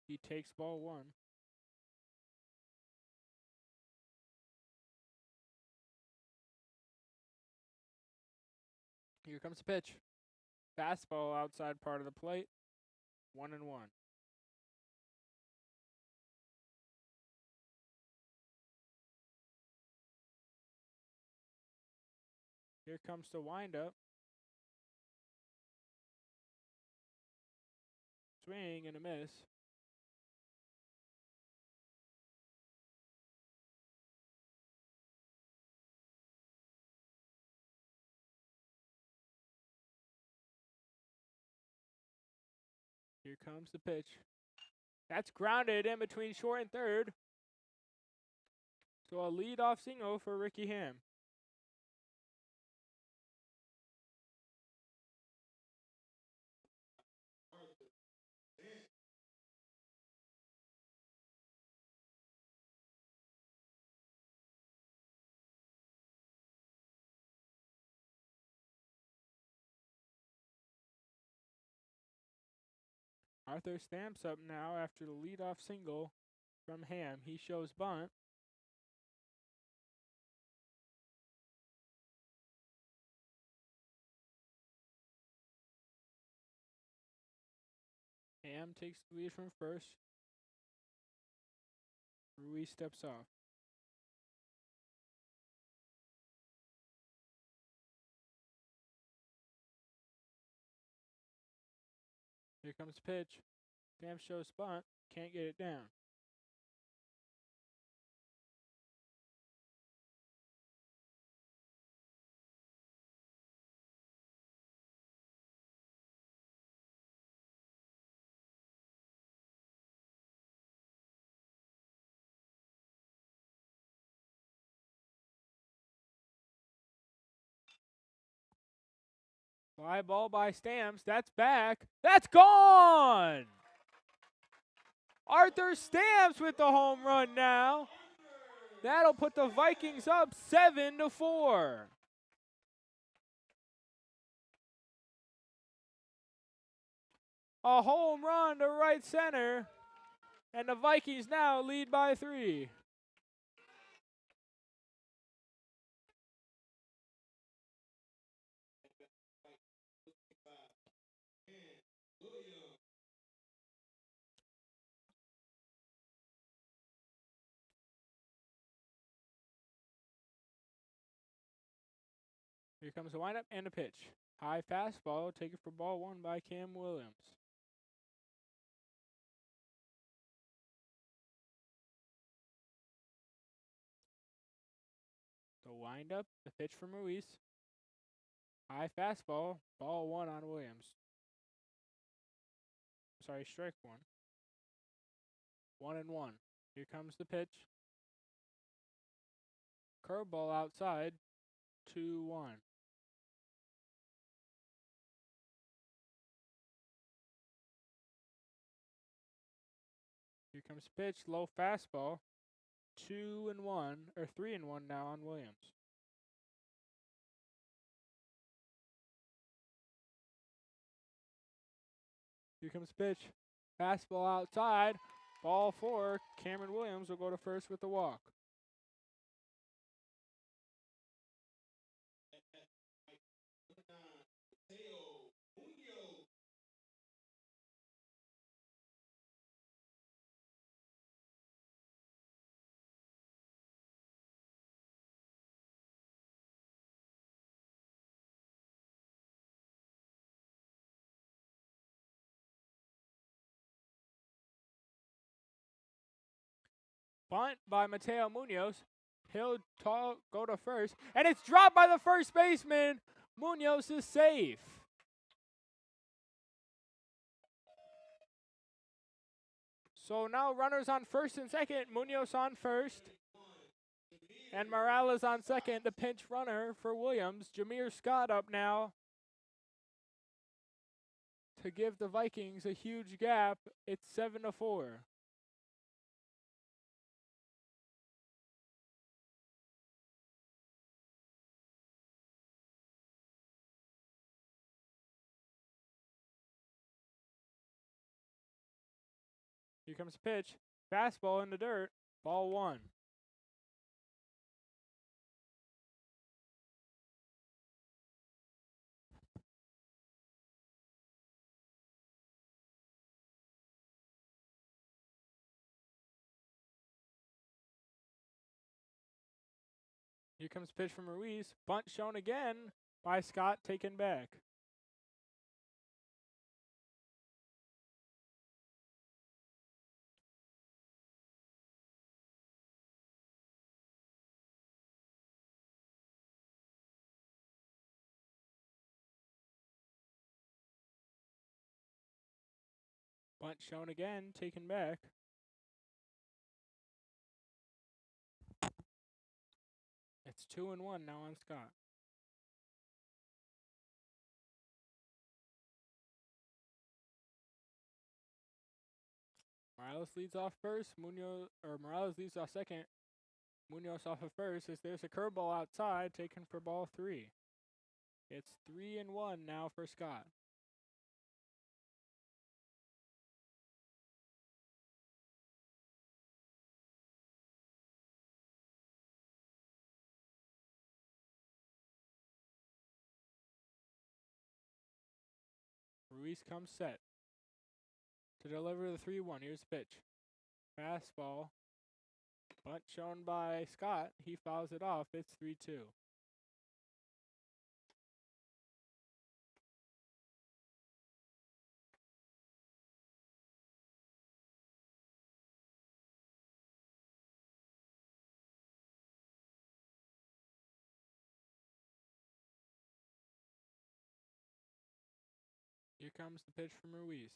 Speaker 1: He takes ball 1. Here comes the pitch. Fastball outside part of the plate. 1-1. Here comes the windup. Swing and a miss. Here comes the pitch. That's grounded in between short and third. So a leadoff single for Ricky Ham. Arthur Stamps up now after the leadoff single from Ham. He shows bunt. Ham takes the lead from first. Ruiz steps off. Here comes the pitch. Stamps shows bunt. Can't get it down. Fly ball by Stamps. That's back. That's gone! Arthur Stamps with the home run now. That'll put the Vikings up 7-4. A home run to right center. And the Vikings now lead by 3. Here comes the windup and a pitch. High fastball, taken for ball 1 by Cam Williams. The windup, the pitch from Ruiz. High fastball, ball 1 on Williams. Sorry, strike 1. 1-1. Here comes the pitch. Curveball outside, 2-1. Here comes the pitch, low fastball, 2-1, or 3-1 now on Williams. Here comes the pitch, fastball outside, ball 4. Cameron Williams will go to first with the walk. Bunt by Mateo Munoz. He'll go to first, and it's dropped by the first baseman. Munoz is safe. So now runners on first and second. Munoz on first. And Morales on second, the pinch runner for Williams. Jameer Scott up now to give the Vikings a huge gap. It's 7-4. Here comes the pitch. Fastball in the dirt. Ball 1. Here comes the pitch from Ruiz. Bunt shown again by Scott, taken back. Bunt shown again, taken back. It's 2-1 now on Scott. Morales leads off first. Morales leads off second. Munoz off of first as there's a curveball outside taken for ball 3. It's 3-1 now for Scott. Ruiz comes set to deliver the 3-1. Here's the pitch. Fastball. Bunt shown by Scott. He fouls it off. It's 3-2. Here comes the pitch from Ruiz.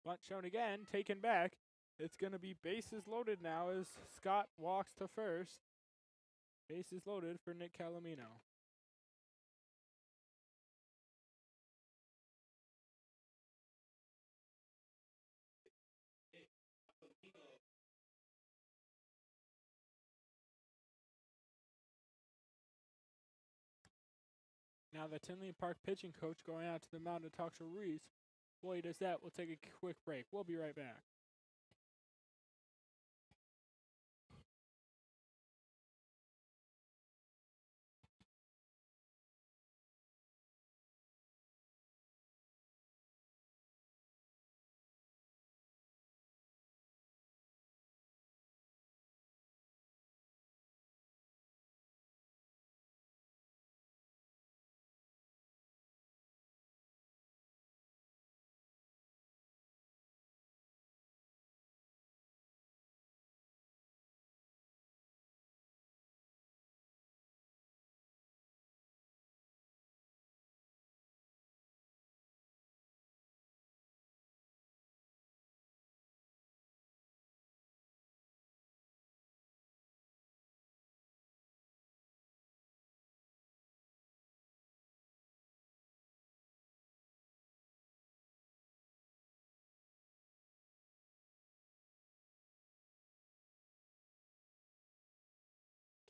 Speaker 1: Bunt shown again, taken back. It's going to be bases loaded now as Scott walks to first. Bases loaded for Nick Calomino. Now the Tinley Park pitching coach going out to the mound to talk to Ruiz. While he does that, we'll take a quick break. We'll be right back.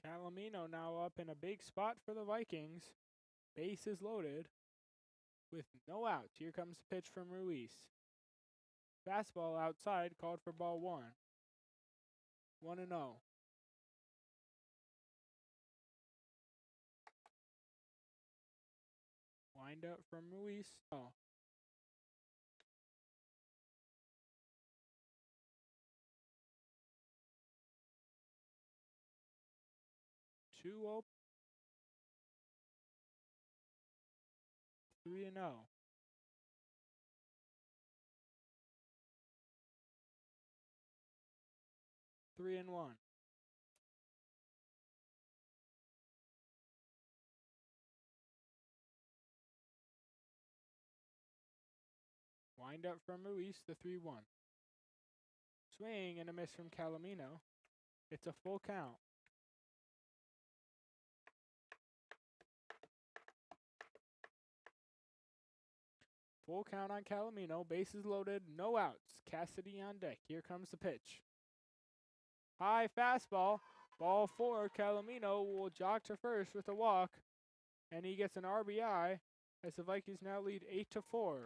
Speaker 1: Calomino now up in a big spot for the Vikings. Bases loaded with no outs. Here comes the pitch from Ruiz. Fastball outside, called for ball 1. 1-0. Wind up from Ruiz. Oh. 2-0. 3-0. Three and one. Wind up from Ruiz, the 3-1. Swing and a miss from Calomino. It's a full count. Full count on Calomino. Bases loaded, no outs. Cassidy on deck. Here comes the pitch. High fastball. Ball 4. Calomino will jog to first with a walk. And he gets an RBI as the Vikings now lead 8-4.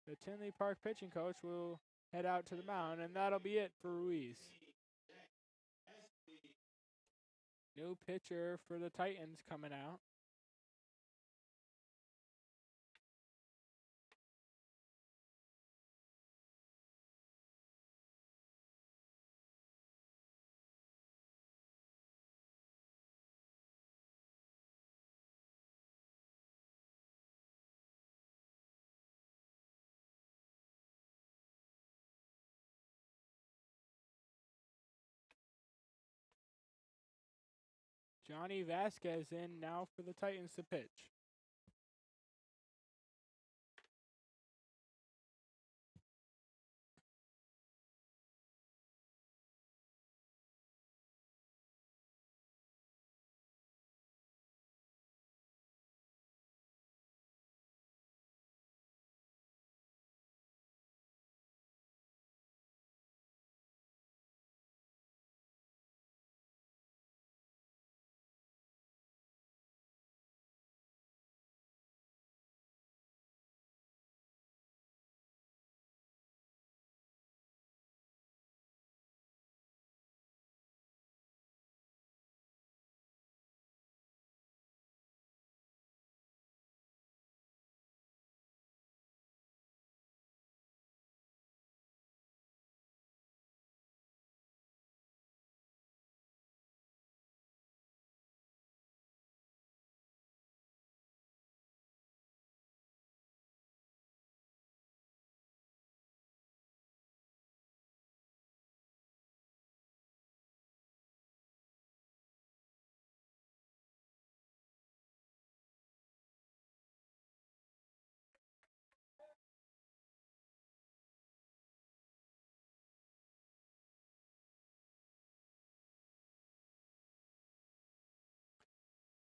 Speaker 1: The Tinley Park pitching coach will head out to the mound, and that'll be it for Ruiz. New pitcher for the Titans coming out. Johnny Vasquez in now for the Titans to pitch.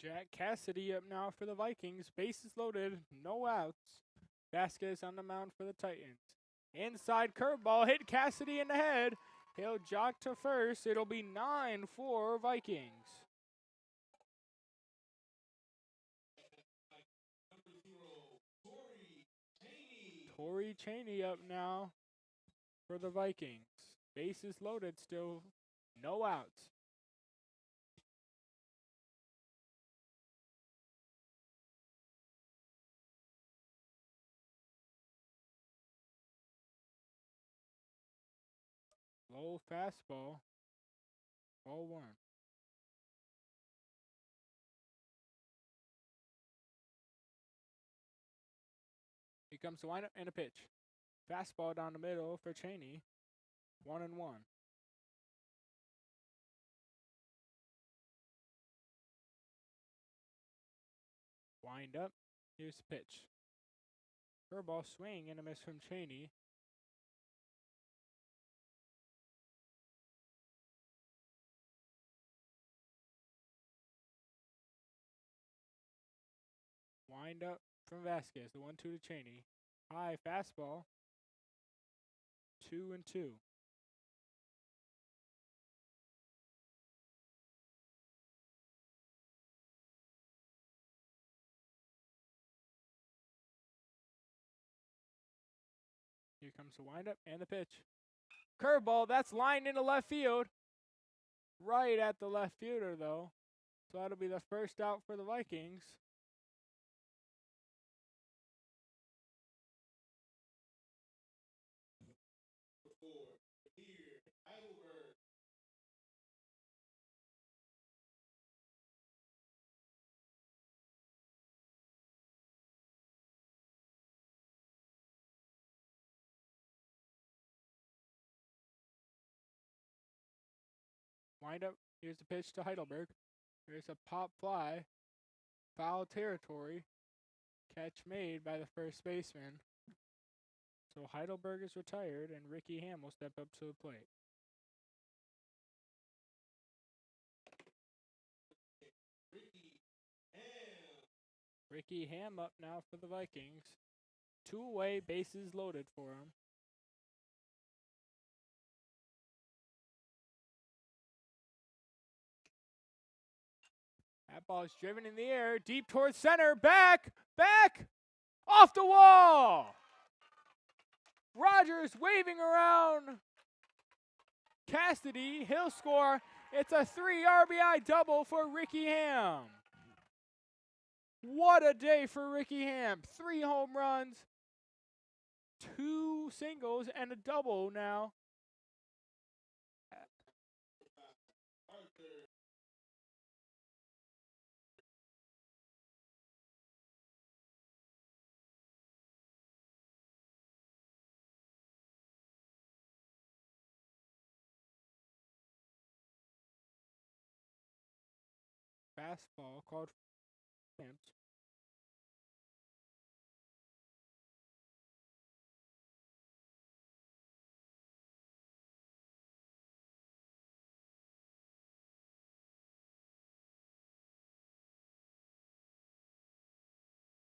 Speaker 1: Jack Cassidy up now for the Vikings. Bases loaded, no outs. Vasquez on the mound for the Titans. Inside curveball, hit Cassidy in the head. He'll jog to first. It'll be 9-4 Vikings. Torrey Chaney up now for the Vikings. Bases loaded still, no outs. Low fastball. Ball 1. Here comes the windup and a pitch. Fastball down the middle for Chaney. 1-1. Wind up. Here's the pitch. Curveball swing and a miss from Chaney. Wind up from Vasquez. The 1-2 to Chaney. High fastball. 2-2. Here comes the windup and the pitch. Curveball, that's lined into left field. Right at the left fielder, though. So that'll be the first out for the Vikings. Wind up. Here's the pitch to Heidelberg. There's a pop fly. Foul territory. Catch made by the first baseman. So Heidelberg is retired, and Ricky Ham will step up to the plate. Ricky Ham up now for the Vikings. 2 away, bases loaded for him. That ball is driven in the air, deep towards center, back, off the wall. Rogers waving around Cassidy. He'll score. It's a 3 RBI double for Ricky Ham. What a day for Ricky Ham. 3 home runs, 2 singles, and a double now. Fastball called Williams.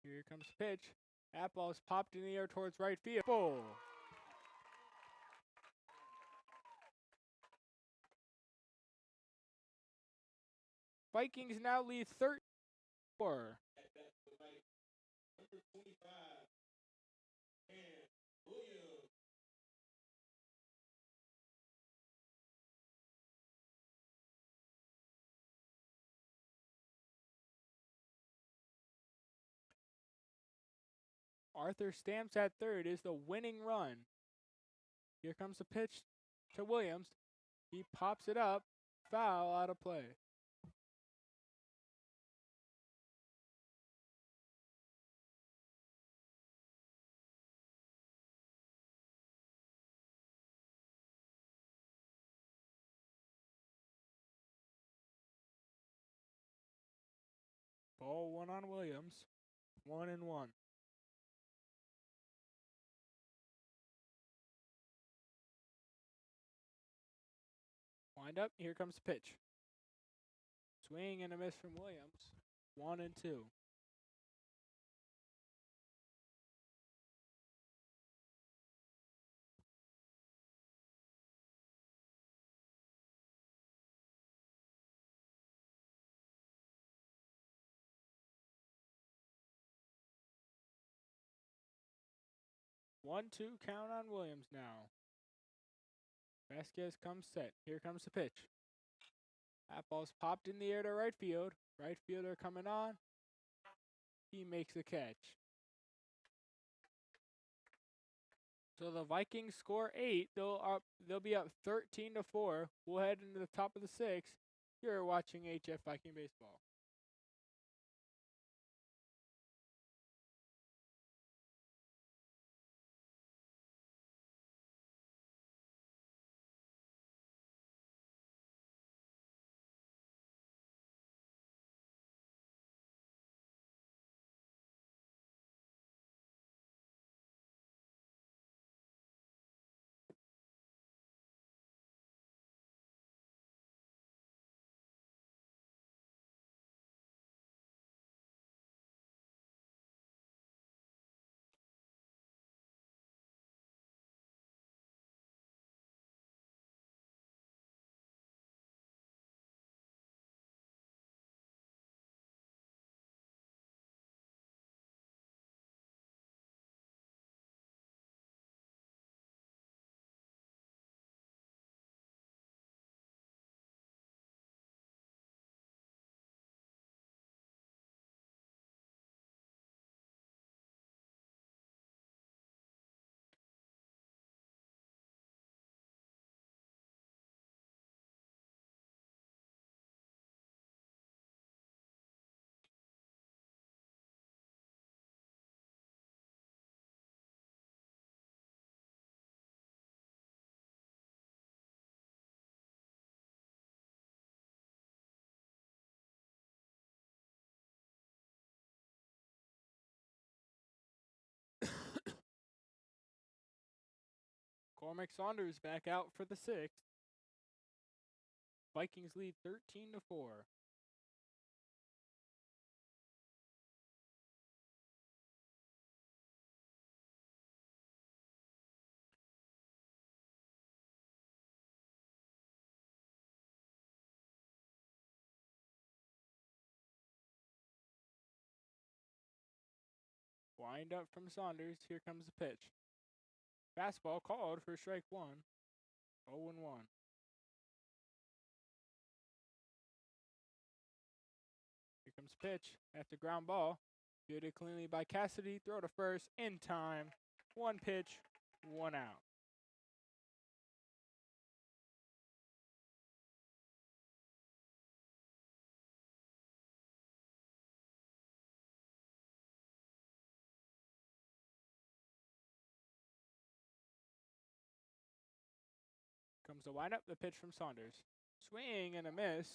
Speaker 1: Here comes the pitch. That ball is popped in the air towards right field. Full. Vikings now lead 13-4. Arthur Stamps at third is the winning run. Here comes the pitch to Williams. He pops it up. Foul, out of play. Ball 1 on Williams. 1-1. Wind up. Here comes the pitch. Swing and a miss from Williams. 1-2. One-two count on Williams now. Vasquez comes set. Here comes the pitch. That ball's popped in the air to right field. Right fielder coming on. He makes the catch. So the Vikings score 8. They'll be up 13-4. We'll head into the top of the 6th. You're watching HF Viking Baseball. Cormac Saunders back out for the 6th. Vikings lead 13-4. Wind up from Saunders. Here comes the pitch. Fastball called for strike one. 0-1. Here comes pitch at the ground ball. Fielded cleanly by Cassidy. Throw to first in time. One pitch, one out. Comes the windup, the pitch from Saunders. Swing and a miss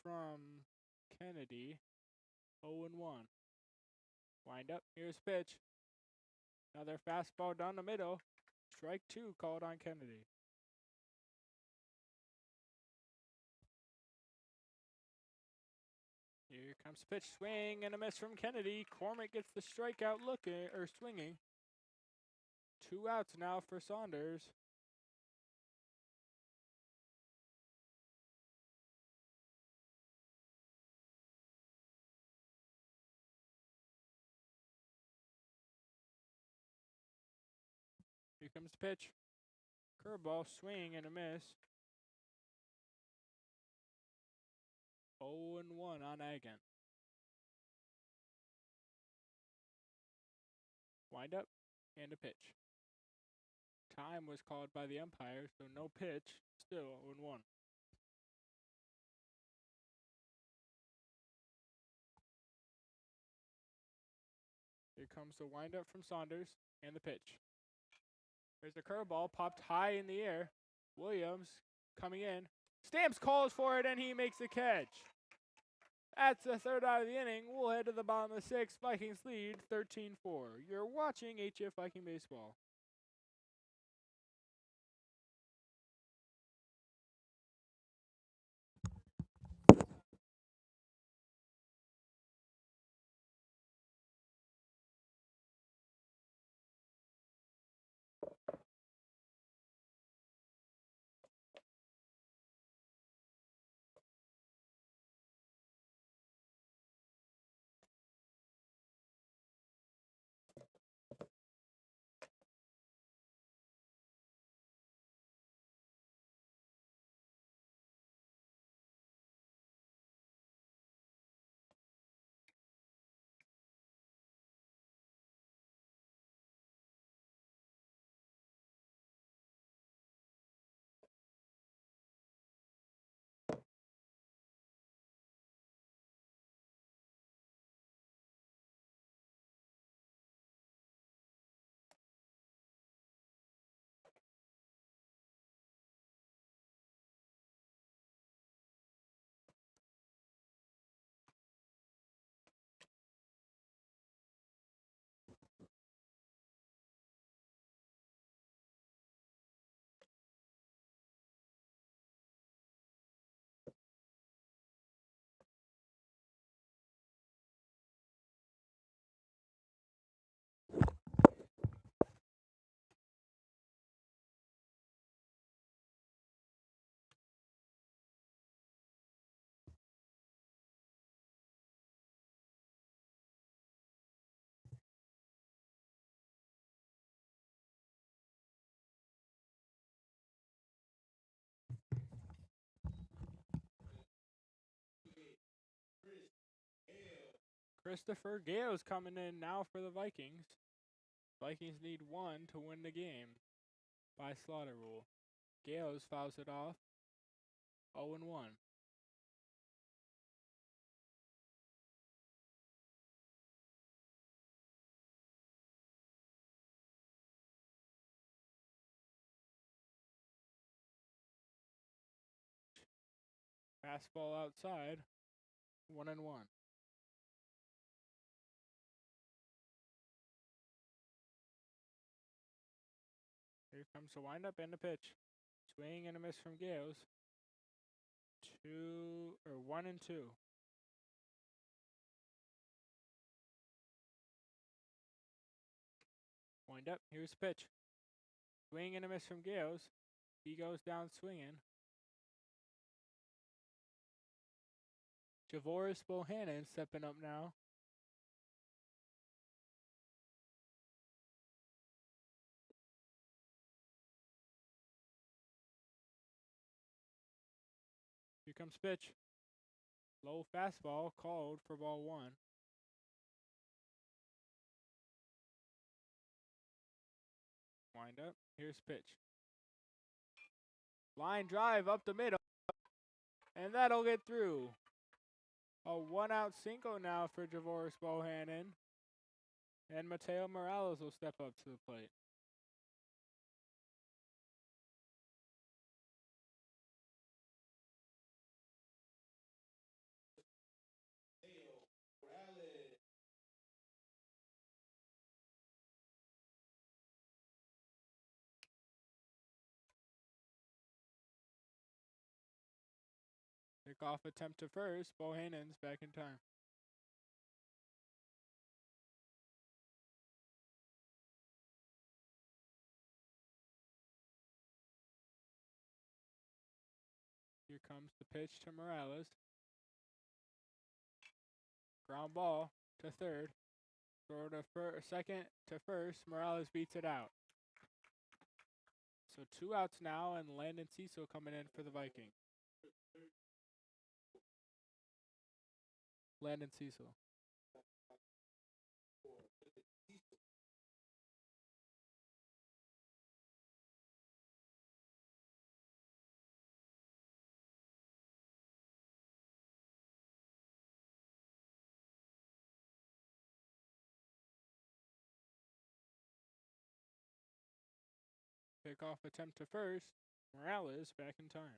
Speaker 1: from Kennedy. 0-1. Wind up, here's pitch. Another fastball down the middle. Strike two called on Kennedy. Here comes pitch, swing and a miss from Kennedy. Cormick gets the strikeout swinging. 2 outs now for Saunders. Here comes the pitch. Curveball, swing and a miss. 0-1 on Agan. Wind up and a pitch. Time was called by the umpire, so no pitch. Still 0-1. Here comes the windup from Saunders and the pitch. There's the curveball, popped high in the air. Williams coming in. Stamps calls for it, and he makes the catch. That's the third out of the inning. We'll head to the bottom of the sixth. Vikings lead 13-4. You're watching HF Viking Baseball. Christopher Gale's coming in now for the Vikings. Vikings need one to win the game by slaughter rule. Gales fouls it off. 0-1. Fastball outside. 1-1. Here comes the windup and the pitch. Swing and a miss from Gales. 1-2. Wind up. Here's the pitch. Swing and a miss from Gales. He goes down swinging. Javoris Bohannon stepping up now. comes pitch. Low fastball called for ball 1. Wind up. Here's pitch. Line drive up the middle. And that'll get through. A 1-out single now for Javoris Bohannon. And Mateo Morales will step up to the plate. Pickoff attempt to first. Bohannon's back in time. Here comes the pitch to Morales. Ground ball to third. Throw to second to first. Morales beats it out. So 2 outs now, and Landon Cecil coming in for the Vikings. Landon Cecil. Pickoff attempt to first. Morales back in time.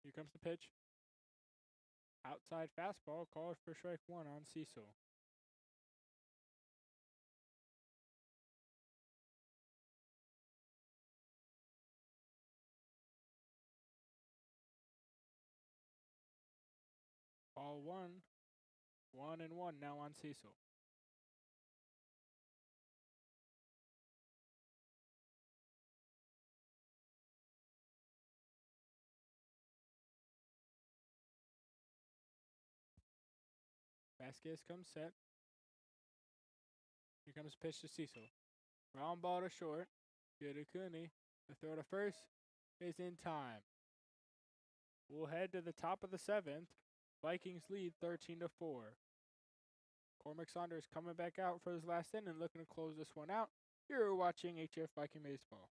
Speaker 1: Here comes the pitch. Outside fastball called for strike 1 on Cecil. Ball 1. 1-1 now on Cecil. Vasquez comes set. Here comes pitch to Cecil. Round ball to short. Good to Cooney. The throw to first is in time. We'll head to the top of the 7th. Vikings lead 13-4. Cormac Saunders coming back out for his last inning, looking to close this one out. You're watching HF Viking Baseball.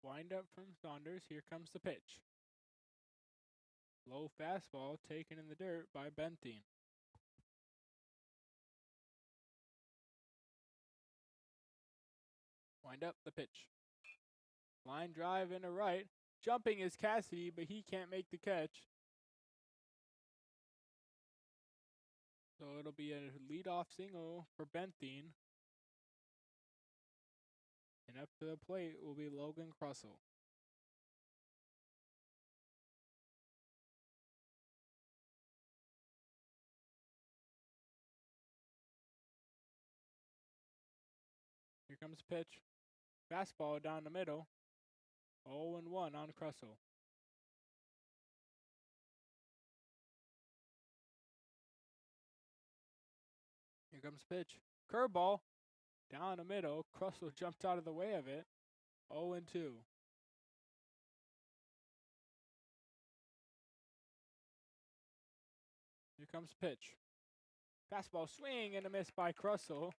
Speaker 1: Wind up from Saunders. Here comes the pitch. Low fastball taken in the dirt by Benthien. Wind up the pitch. Line drive into right. Jumping is Cassidy, but he can't make the catch. So it'll be a leadoff single for Benthien. And up to the plate will be Logan Crussell. Here comes the pitch. Fastball down the middle. 0-1 on Crussell. Here comes the pitch. Curveball. Down the middle. Krusel jumped out of the way of it. 0-2. Here comes the pitch. Fastball swing and a miss by Krusel.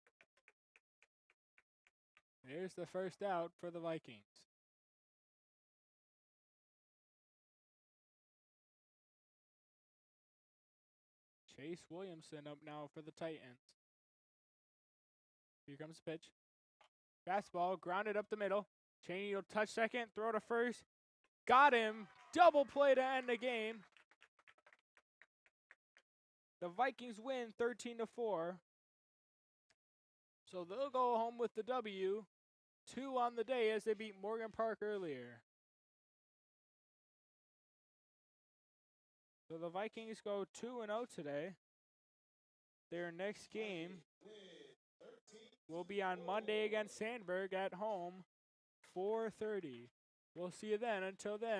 Speaker 1: There's the first out for the Vikings. Chase Williamson up now for the Titans. Here comes the pitch. Fastball grounded up the middle. Cheney will touch second, throw to first. Got him. Double play to end the game. The Vikings win 13-4. So they'll go home with the W. 2 on the day as they beat Morgan Park earlier. So the Vikings go 2-0 today. Their next game will be on Monday against Sandburg at home, 4:30. We'll see you then. Until then.